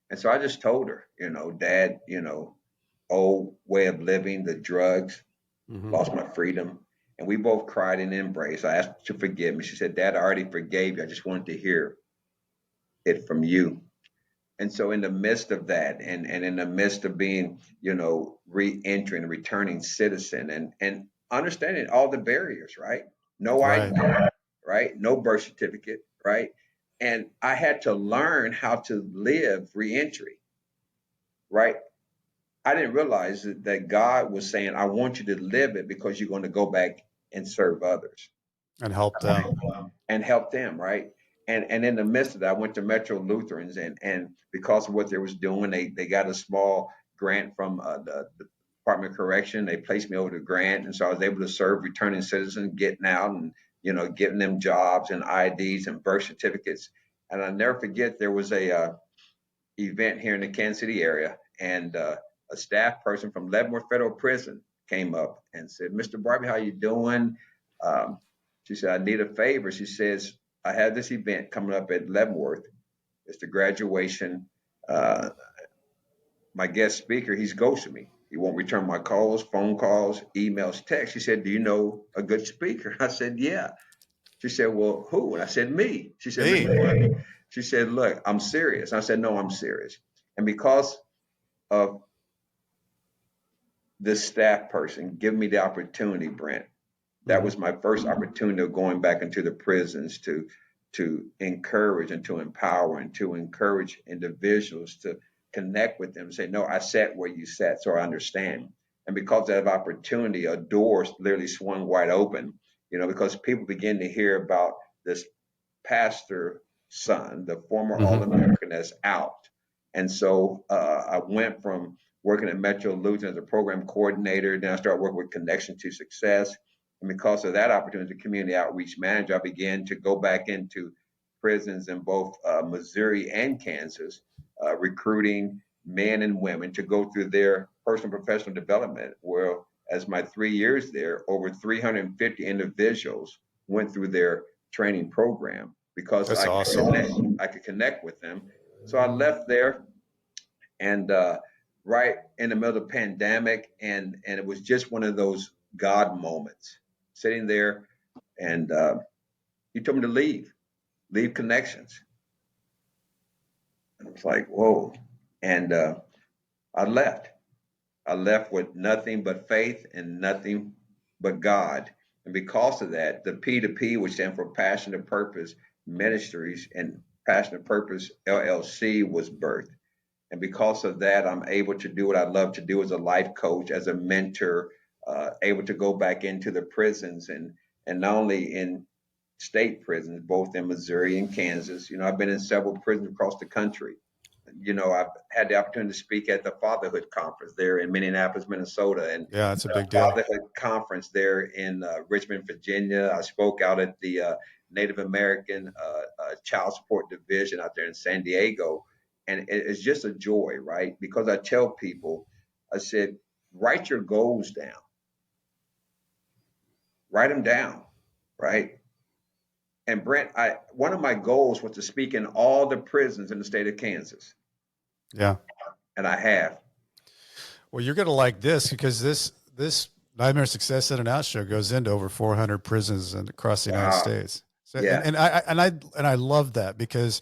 And so I just told her, Dad, old way of living, the drugs, lost my freedom. And we both cried and embraced. I asked her to forgive me. She said, Dad, I already forgave you. I just wanted to hear it from you. And so in the midst of that, and in the midst of being, re-entering, returning citizen, and understanding all the barriers, right? No Right. ID, right? No birth certificate, right? And I had to learn how to live re-entry, right? I didn't realize that God was saying, I want you to live it because you're going to go back and serve others And help them. and help them, right? And in the midst of that, I went to Metro Lutherans, and because of what they was doing, they got a small grant from the Department of Correction. They placed me over the grant, and so I was able to serve returning citizens, getting out and getting them jobs and IDs and birth certificates. And I'll never forget there was a event here in the Kansas City area, and a staff person from Leavenworth Federal Prison came up and said, "Mr. Barbee, how you doing?" Um, she said, "I need a favor." She says, "I have this event coming up at Leavenworth. It's the graduation. Uh, my guest speaker, he's ghosted me. He won't return my calls, phone calls, emails, texts." She said, "Do you know a good speaker?" I said, "Yeah." She said, "Well, who?" And I said, "Me." She said, "Mr. Me. Barbee." She said, "Look, I'm serious." I said, "No, I'm serious." And because of this staff person giving me the opportunity, Brent, that Mhm. was my first opportunity of going back into the prisons to encourage and to empower and to encourage individuals to connect with them, say, "No, I sat where you sat, so I understand." And because of that opportunity, a door literally swung wide open, because people begin to hear about this pastor son, the former Mhm. All-American, that's out. And so I went from working at Metro Lutheran as a program coordinator. Then I started working with Connection to Success. And because of that opportunity as a community outreach manager, I began to go back into prisons in both Missouri and Kansas, recruiting men and women to go through their personal and professional development. Where, as my 3 years there, over 350 individuals went through their training program because That's awesome. I could connect with them. So I left there, and right in the middle of the pandemic, and it was just one of those God moments, sitting there, and he told me to leave Connections. And I was like, whoa. And I left. I left with nothing but faith and nothing but God. And because of that, the P2P, which stands for Passion to Purpose Ministries, and Passion to Purpose LLC, was birthed. And because of that, I'm able to do what I love to do as a life coach, as a mentor, able to go back into the prisons, and not only in state prisons, both in Missouri and Kansas. I've been in several prisons across the country. I've had the opportunity to speak at the Fatherhood Conference there in Minneapolis, Minnesota, and Yeah, it's a the big deal. Fatherhood Conference there in Richmond, Virginia. I spoke out at the Native American Child Support Division out there in San Diego. And it's just a joy, right? Because I tell people, I said, write your goals down, write them down, right? And Brent, one of my goals was to speak in all the prisons in the state of Kansas, Yeah. and I have. Well, you're going to like this because this Nightmare Success In and Out show goes into over 400 prisons and across the United Wow. States. So, Yeah. and I love that because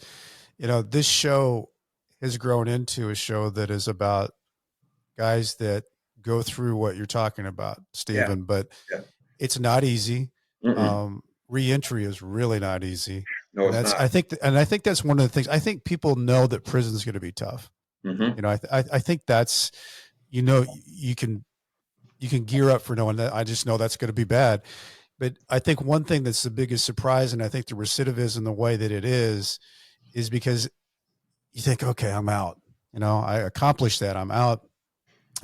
this show has grown into a show that is about guys that go through what you're talking about, Yeah. Stephen. But Yeah. it's not easy. Mm-mm. Reentry is really not easy, No, and it's that's not. I think that's one of the things. I think people know that prison is going to be tough. Mm-hmm. I think that's you can gear up for knowing that. I just know that's going to be bad. But I think one thing that's the biggest surprise, and I think the recidivism, the way that it is because you think, okay, I'm out. I accomplished that. I'm out.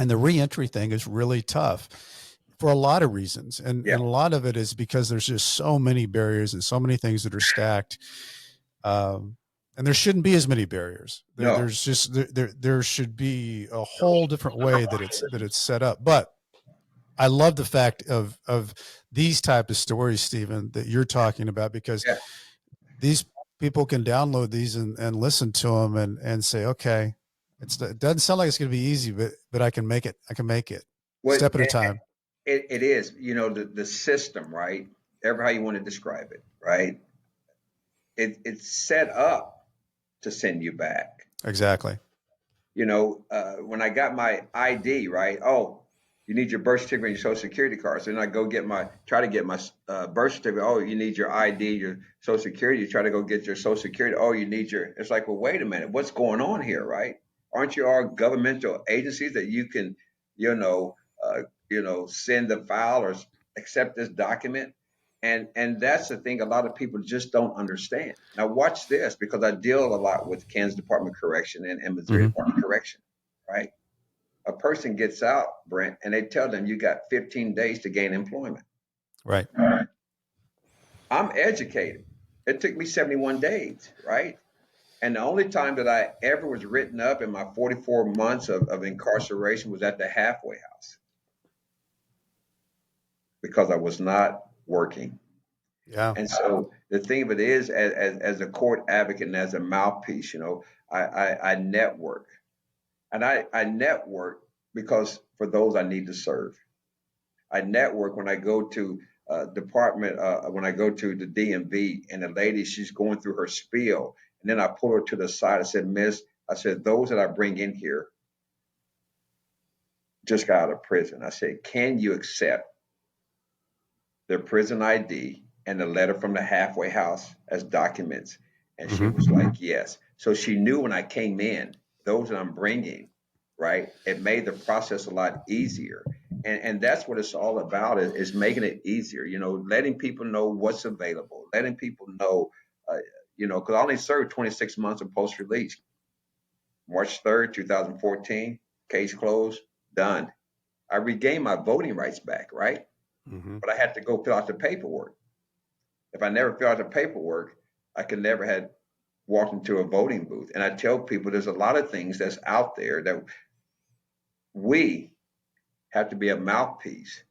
And the reentry thing is really tough for a lot of reasons. And Yeah. a lot of it is because there's just so many barriers and so many things that are stacked. And there shouldn't be as many barriers. No. There should be a whole different way that it's set up. But I love the fact of these type of stories, Stephen, that you're talking about, because Yeah. these people can download these and listen to them and say, okay, it doesn't sound like it's going to be easy, but I can make it. I can make it What step at a time. it is, the system, right? Ever how you want to describe it, right? It's set up to send you back. Exactly. When I got my ID, right? Oh, you need your birth certificate and your social security card. So then I go try to get my birth certificate. Oh, you need your ID, your social security. You try to go get your social security. Oh, you need it's like, well, wait a minute. What's going on here, right? Aren't you all governmental agencies that you can, send the file or accept this document? And that's the thing a lot of people just don't understand. Now watch this, because I deal a lot with Kansas Department of Correction and Missouri Department of Correction, right? A person gets out, Brent, and they tell them you got 15 days to gain employment. Right. I'm educated. It took me 71 days, right? And the only time that I ever was written up in my 44 months of incarceration was at the halfway house, because I was not working. Yeah. And so the thing of it is, as a court advocate and as a mouthpiece, I network, and I network because for those I need to serve. I network when I go to when I go to the DMV, and the lady, she's going through her spiel, and then I pull her to the side. I said, Miss, I said, those that I bring in here just got out of prison. I said, can you accept their prison ID and the letter from the halfway house as documents? And she was like, yes. So she knew when I came in, those that I'm bringing, right, it made the process a lot easier. And that's what it's all about, is making it easier, letting people know what's available, letting people know, because I only served 26 months of post release. March 3rd, 2014, case closed, done. I regained my voting rights back, right? But I had to go fill out the paperwork. If I never filled out the paperwork, I could never have walked into a voting booth. And I tell people there's a lot of things that's out there that we have to be a mouthpiece.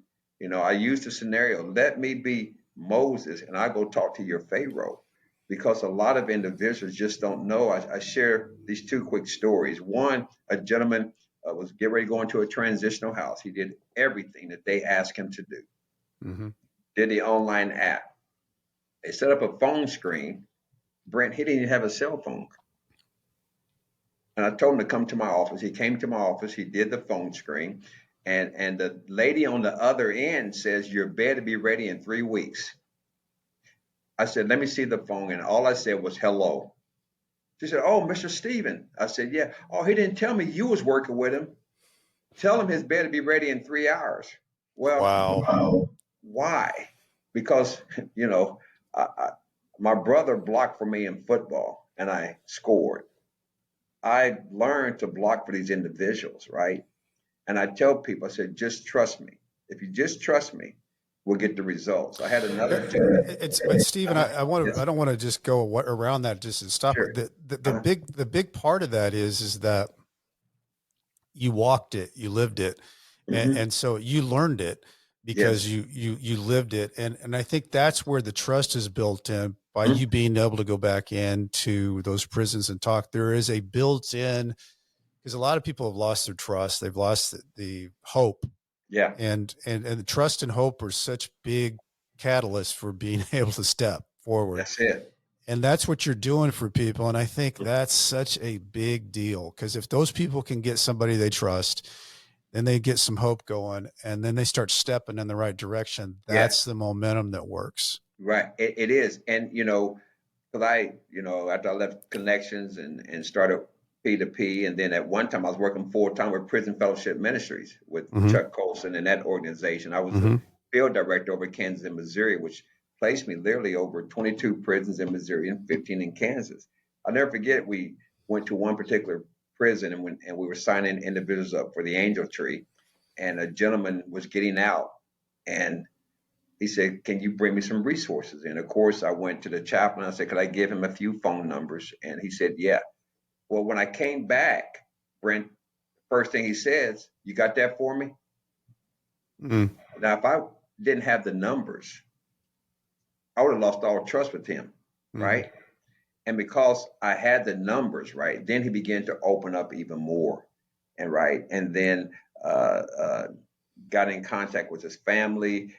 I use the scenario, let me be Moses and I go talk to your Pharaoh, because a lot of individuals just don't know. I share these two quick stories. One, a gentleman was getting ready to go into a transitional house. He did everything that they asked him to do. Did the online app. They set up a phone screen. Brent, he didn't even have a cell phone. And I told him to come to my office. He came to my office. He did the phone screen. And the lady on the other end says, your bed to be ready in 3 weeks. I said, let me see the phone. And all I said was, hello. She said, oh, Mr. Steven. I said, yeah. Oh, he didn't tell me you was working with him. Tell him his bed to be ready in 3 hours. Well, wow. Why? Because, my brother blocked for me in football and I scored. I learned to block for these individuals, right? And I tell people, I said, just trust me. If you just trust me, we'll get the results. I had another. But Stephen, I don't want to just go around that just to stop. Sure. The big part of that is that you walked it, you lived it, and so you learned it because you lived it, and I think that's where the trust is built in by you being able to go back into those prisons and talk. There is a built-in, because a lot of people have lost their trust, they've lost the hope. Yeah. And the trust and hope are such big catalysts for being able to step forward. That's it. And that's what you're doing for people. And I think that's such a big deal, because if those people can get somebody they trust, then they get some hope going, and then they start stepping in the right direction. That's the momentum that works. Right. It is. And, because after I left Connections and started P2P, and then at one time I was working full time with Prison Fellowship Ministries with Chuck Colson and that organization. I was the field director over Kansas and Missouri, which placed me literally over 22 prisons in Missouri and 15 in Kansas. I'll never forget, we went to one particular prison, and we were signing individuals up for the Angel Tree, and a gentleman was getting out, and he said, can you bring me some resources? And of course, I went to the chaplain. I said, could I give him a few phone numbers? And he said, yeah. Well, when I came back, Brent, first thing he says, you got that for me? Now, if I didn't have the numbers, I would have lost all trust with him, right? And because I had the numbers, right, then he began to open up even more, and then got in contact with his family.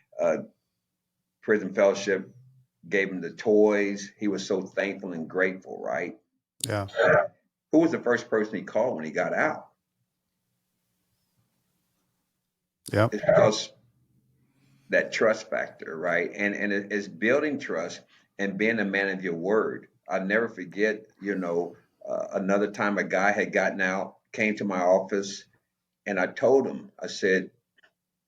Prison Fellowship gave him the toys. He was so thankful and grateful, right? Yeah. Who was the first person he called when he got out? Yeah. It's because that trust factor, right? And it's building trust and being a man of your word. I'll never forget, another time a guy had gotten out, came to my office, and I told him, I said,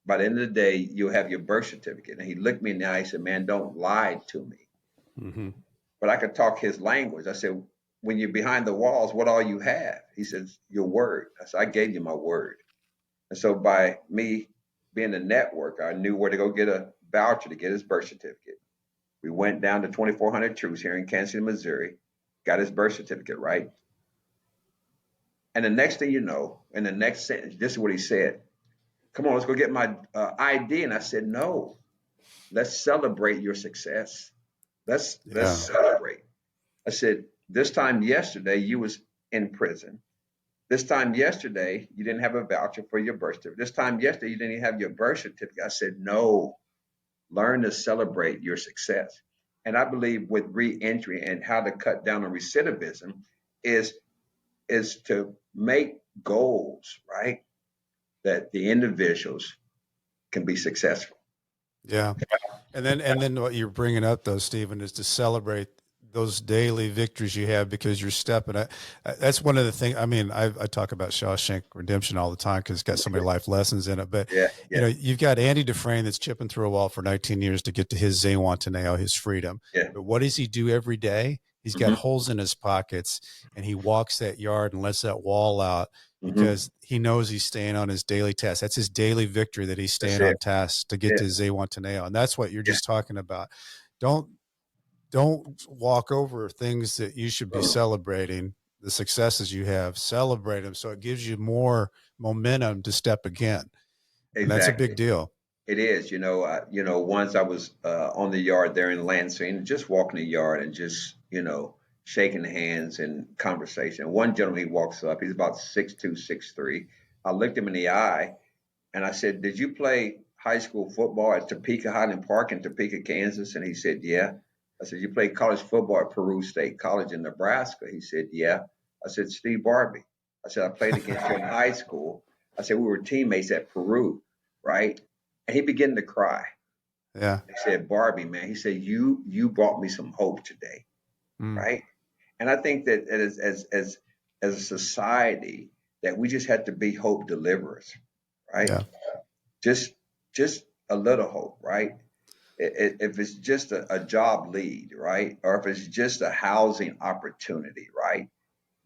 by the end of the day, you'll have your birth certificate. And he looked me in the eye and said, man, don't lie to me. Mm-hmm. But I could talk his language. I said, when you're behind the walls, what all you have? He says, your word. I said, I gave you my word. And so by me being a network, I knew where to go get a voucher to get his birth certificate. We went down to 2400 Troops here in Kansas City, Missouri, got his birth certificate, right? And the next thing you know, in the next sentence, this is what he said. Come on, let's go get my ID. And I said, no, let's celebrate your success. Let's Yeah. celebrate. I said, this time yesterday, you was in prison. This time yesterday, you didn't have a voucher for your birth certificate. This time yesterday, you didn't even have your birth certificate. I said, no, learn to celebrate your success. And I believe with reentry and how to cut down on recidivism is is to make goals, right? That the individuals can be successful. Yeah. And then what you're bringing up though, Stephen, is to celebrate those daily victories you have because you're stepping. That's one of the things. I mean, I talk about Shawshank Redemption all the time because it's got so many life lessons in it. But Yeah, yeah, you've got Andy Dufresne that's chipping through a wall for 19 years to get to his Zawantaneo, his freedom. yeah. But what does he do every day? He's got Mm-hmm, holes in his pockets, and he walks that yard and lets that wall out mm-hmm. because he knows he's staying on his daily task. That's his daily victory that he's That's staying it. on task to get Yeah, to Zawantaneo. And that's what you're yeah. just talking about. Don't don't walk over things that you should be celebrating, the successes you have, celebrate them so it gives you more momentum to step again. And that's a big Exactly. deal. It is, once I was on the yard there in Lansing, just walking the yard and just, shaking hands and conversation. One gentleman, he walks up, he's about 6'2", 6'3". I looked him in the eye and I said, did you play high school football at Topeka Highland Park in Topeka, Kansas? And he said, yeah. I said, you played college football at Peru State College in Nebraska? He said, yeah. I said, Steve Barbee. I said, I played against you in high school. I said, we were teammates at Peru, right? And he began to cry. Yeah. He said, Barbee, man, he said, you brought me some hope today, Mm. right? And I think that as a society, that we just had to be hope deliverers, right? Yeah. Just a little hope, right? If it's just a job lead, right? Or if it's just a housing opportunity, right?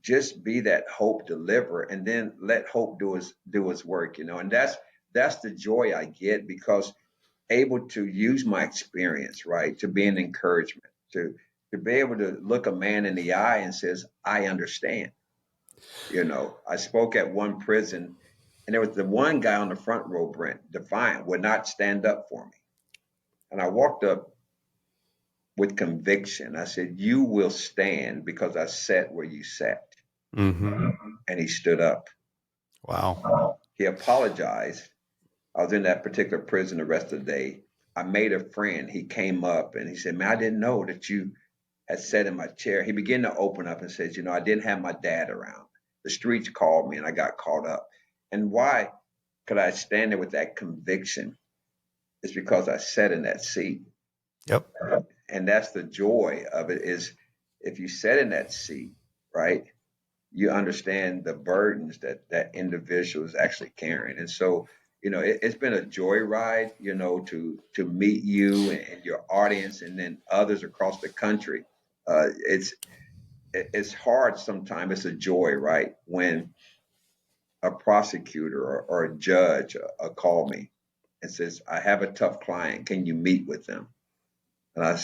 Just be that hope deliverer and then let hope do its work, and that's the joy I get because able to use my experience, right, to be an encouragement, to be able to look a man in the eye and says, I understand. I spoke at one prison and there was the one guy on the front row, Brent, defiant, would not stand up for me. And I walked up with conviction. I said, you will stand because I sat where you sat. Mm-hmm. And he stood up. Wow. He apologized. I was in that particular prison the rest of the day. I made a friend. He came up and he said, man, I didn't know that you had sat in my chair. He began to open up and said, I didn't have my dad around. The streets called me and I got caught up. And why could I stand there with that conviction? It's because I sat in that seat. Yep. And that's the joy of it is if you sat in that seat, right, you understand the burdens that individual is actually carrying. And so, it's been a joyride, to meet you and your audience and then others across the country. It's hard sometimes. It's a joy, right? When a prosecutor or a judge call me and says, I have a tough client. Can you meet with them? And I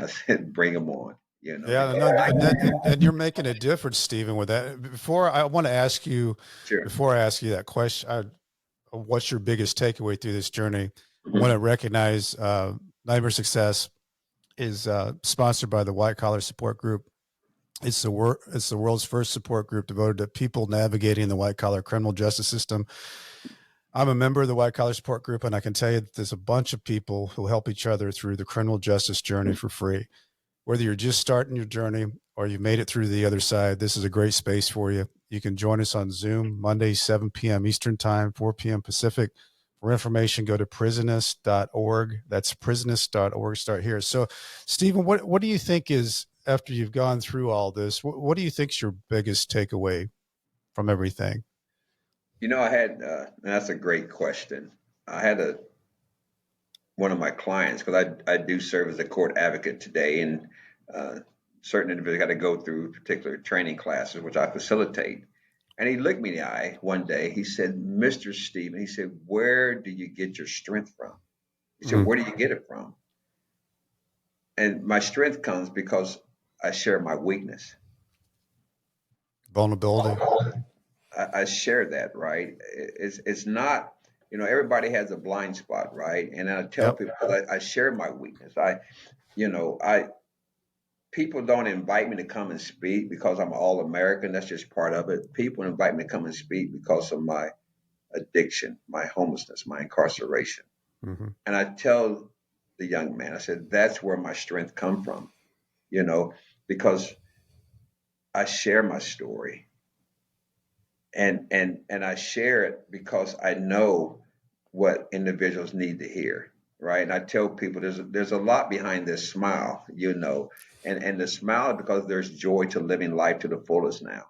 said, bring them on, Yeah, because and you're making a difference, Stephen, with that. Before I want to ask you, sure. before I ask you that question, what's your biggest takeaway through this journey? I want Mhm. to recognize Nightmare Success is sponsored by the White Collar Support Group. It's the world's first support group devoted to people navigating the white collar criminal justice system. I'm a member of the White Collar Support Group, and I can tell you that there's a bunch of people who help each other through the criminal justice journey for free. whether you're just starting your journey or you made it through the other side, this is a great space for you. You can join us on Zoom Monday, 7 p.m. Eastern Time, 4 p.m. Pacific. For information, go to prisonist.org. That's prisonist.org. Start here. So, Stephen, what do you think is, after you've gone through all this, what do you think is your biggest takeaway from everything? I had, and that's a great question. I had one of my clients, because I do serve as a court advocate today, and certain individuals got to go through particular training classes, which I facilitate. And he looked me in the eye one day. He said, Mr. Stephen, he said, where do you get your strength from? He said, where do you get it from? And my strength comes because I share my weakness. Vulnerability. I share that, right? It's not, everybody has a blind spot, right? And I tell Yep. people I share my weakness. People don't invite me to come and speak because I'm all American. That's just part of it. People invite me to come and speak because of my addiction, my homelessness, my incarceration. Mm-hmm. And I tell the young man, I said, that's where my strength come from, because I share my story. And I share it because I know what individuals need to hear, right? And I tell people there's a lot behind this smile, and the smile is because there's joy to living life to the fullest now,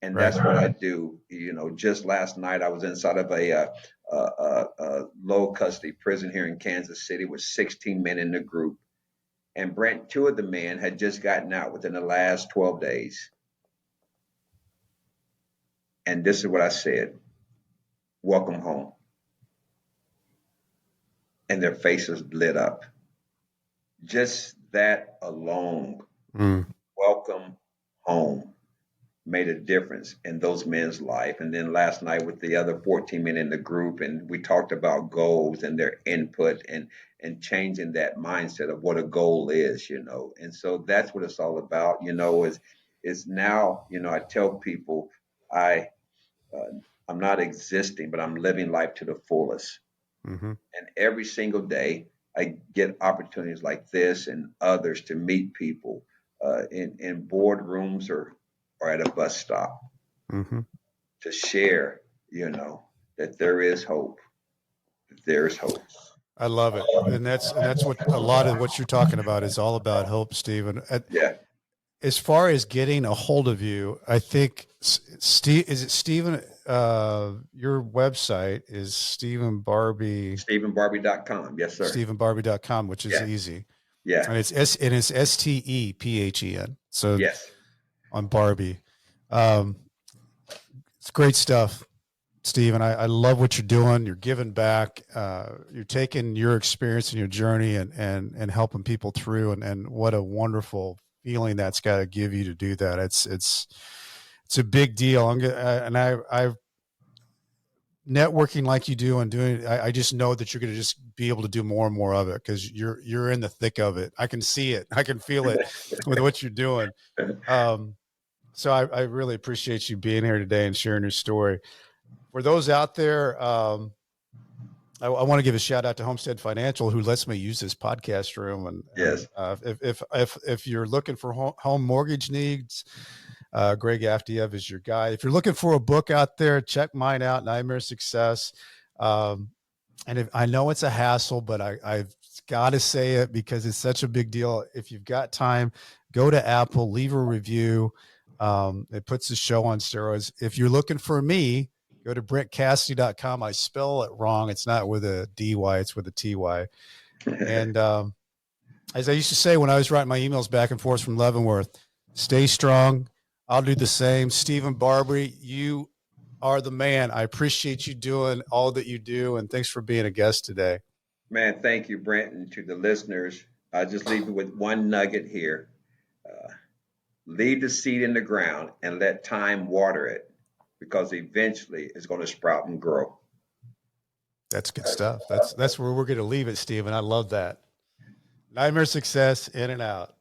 and Right. that's what I do. Just last night I was inside of a low custody prison here in Kansas City with 16 men in the group, and Brent, two of the men had just gotten out within the last 12 days. And this is what I said: welcome home. And their faces lit up. Just that alone, welcome home, made a difference in those men's life. And then last night with the other 14 men in the group, and we talked about goals and their input and changing that mindset of what a goal is, And so that's what it's all about, is now, I tell people I'm not existing, but I'm living life to the fullest. Mm-hmm. And every single day, I get opportunities like this and others to meet people in boardrooms or at a bus stop, Mm-hmm. to share, that there is hope. There is hope. I love it. And that's what a lot of what you're talking about is all about, hope, Stephen. Yeah. As far as getting a hold of you, I think Steve, is it Stephen? Your website is Stephen Barbee. StephenBarbee.com. Yes, sir. StephenBarbee.com, which is Yeah. easy. Yeah. And it's STEPHEN. So yes. On Barbee. It's great stuff, Stephen. I love what you're doing. You're giving back. You're taking your experience and your journey and helping people through. And what a wonderful feeling that's got to give you to do that. It's a big deal. I've networking like you do and doing. I just know that you're going to just be able to do more and more of it because you're in the thick of it. I can see it. I can feel it with what you're doing. So I really appreciate you being here today and sharing your story. For those out there, I want to give a shout out to Homestead Financial, who lets me use this podcast room. And Yes. If you're looking for home mortgage needs, Greg Afdiev is your guy. If you're looking for a book out there, check mine out, Nightmare Success. And I know it's a hassle, but I've got to say it because it's such a big deal. If you've got time, go to Apple, leave a review. It puts the show on steroids. If you're looking for me, go to BrentCassidy.com. I spell it wrong. It's not with a DY, it's with a TY. And as I used to say when I was writing my emails back and forth from Leavenworth, stay strong. I'll do the same. Stephen Barbee, you are the man. I appreciate you doing all that you do, and thanks for being a guest today. Man, thank you, Brent, and to the listeners. I'll just leave you with one nugget here. Leave the seed in the ground and let time water it, because eventually it's going to sprout and grow. That's good stuff. That's where we're going to leave it, Stephen. I love that. Nightmare Success, in and out.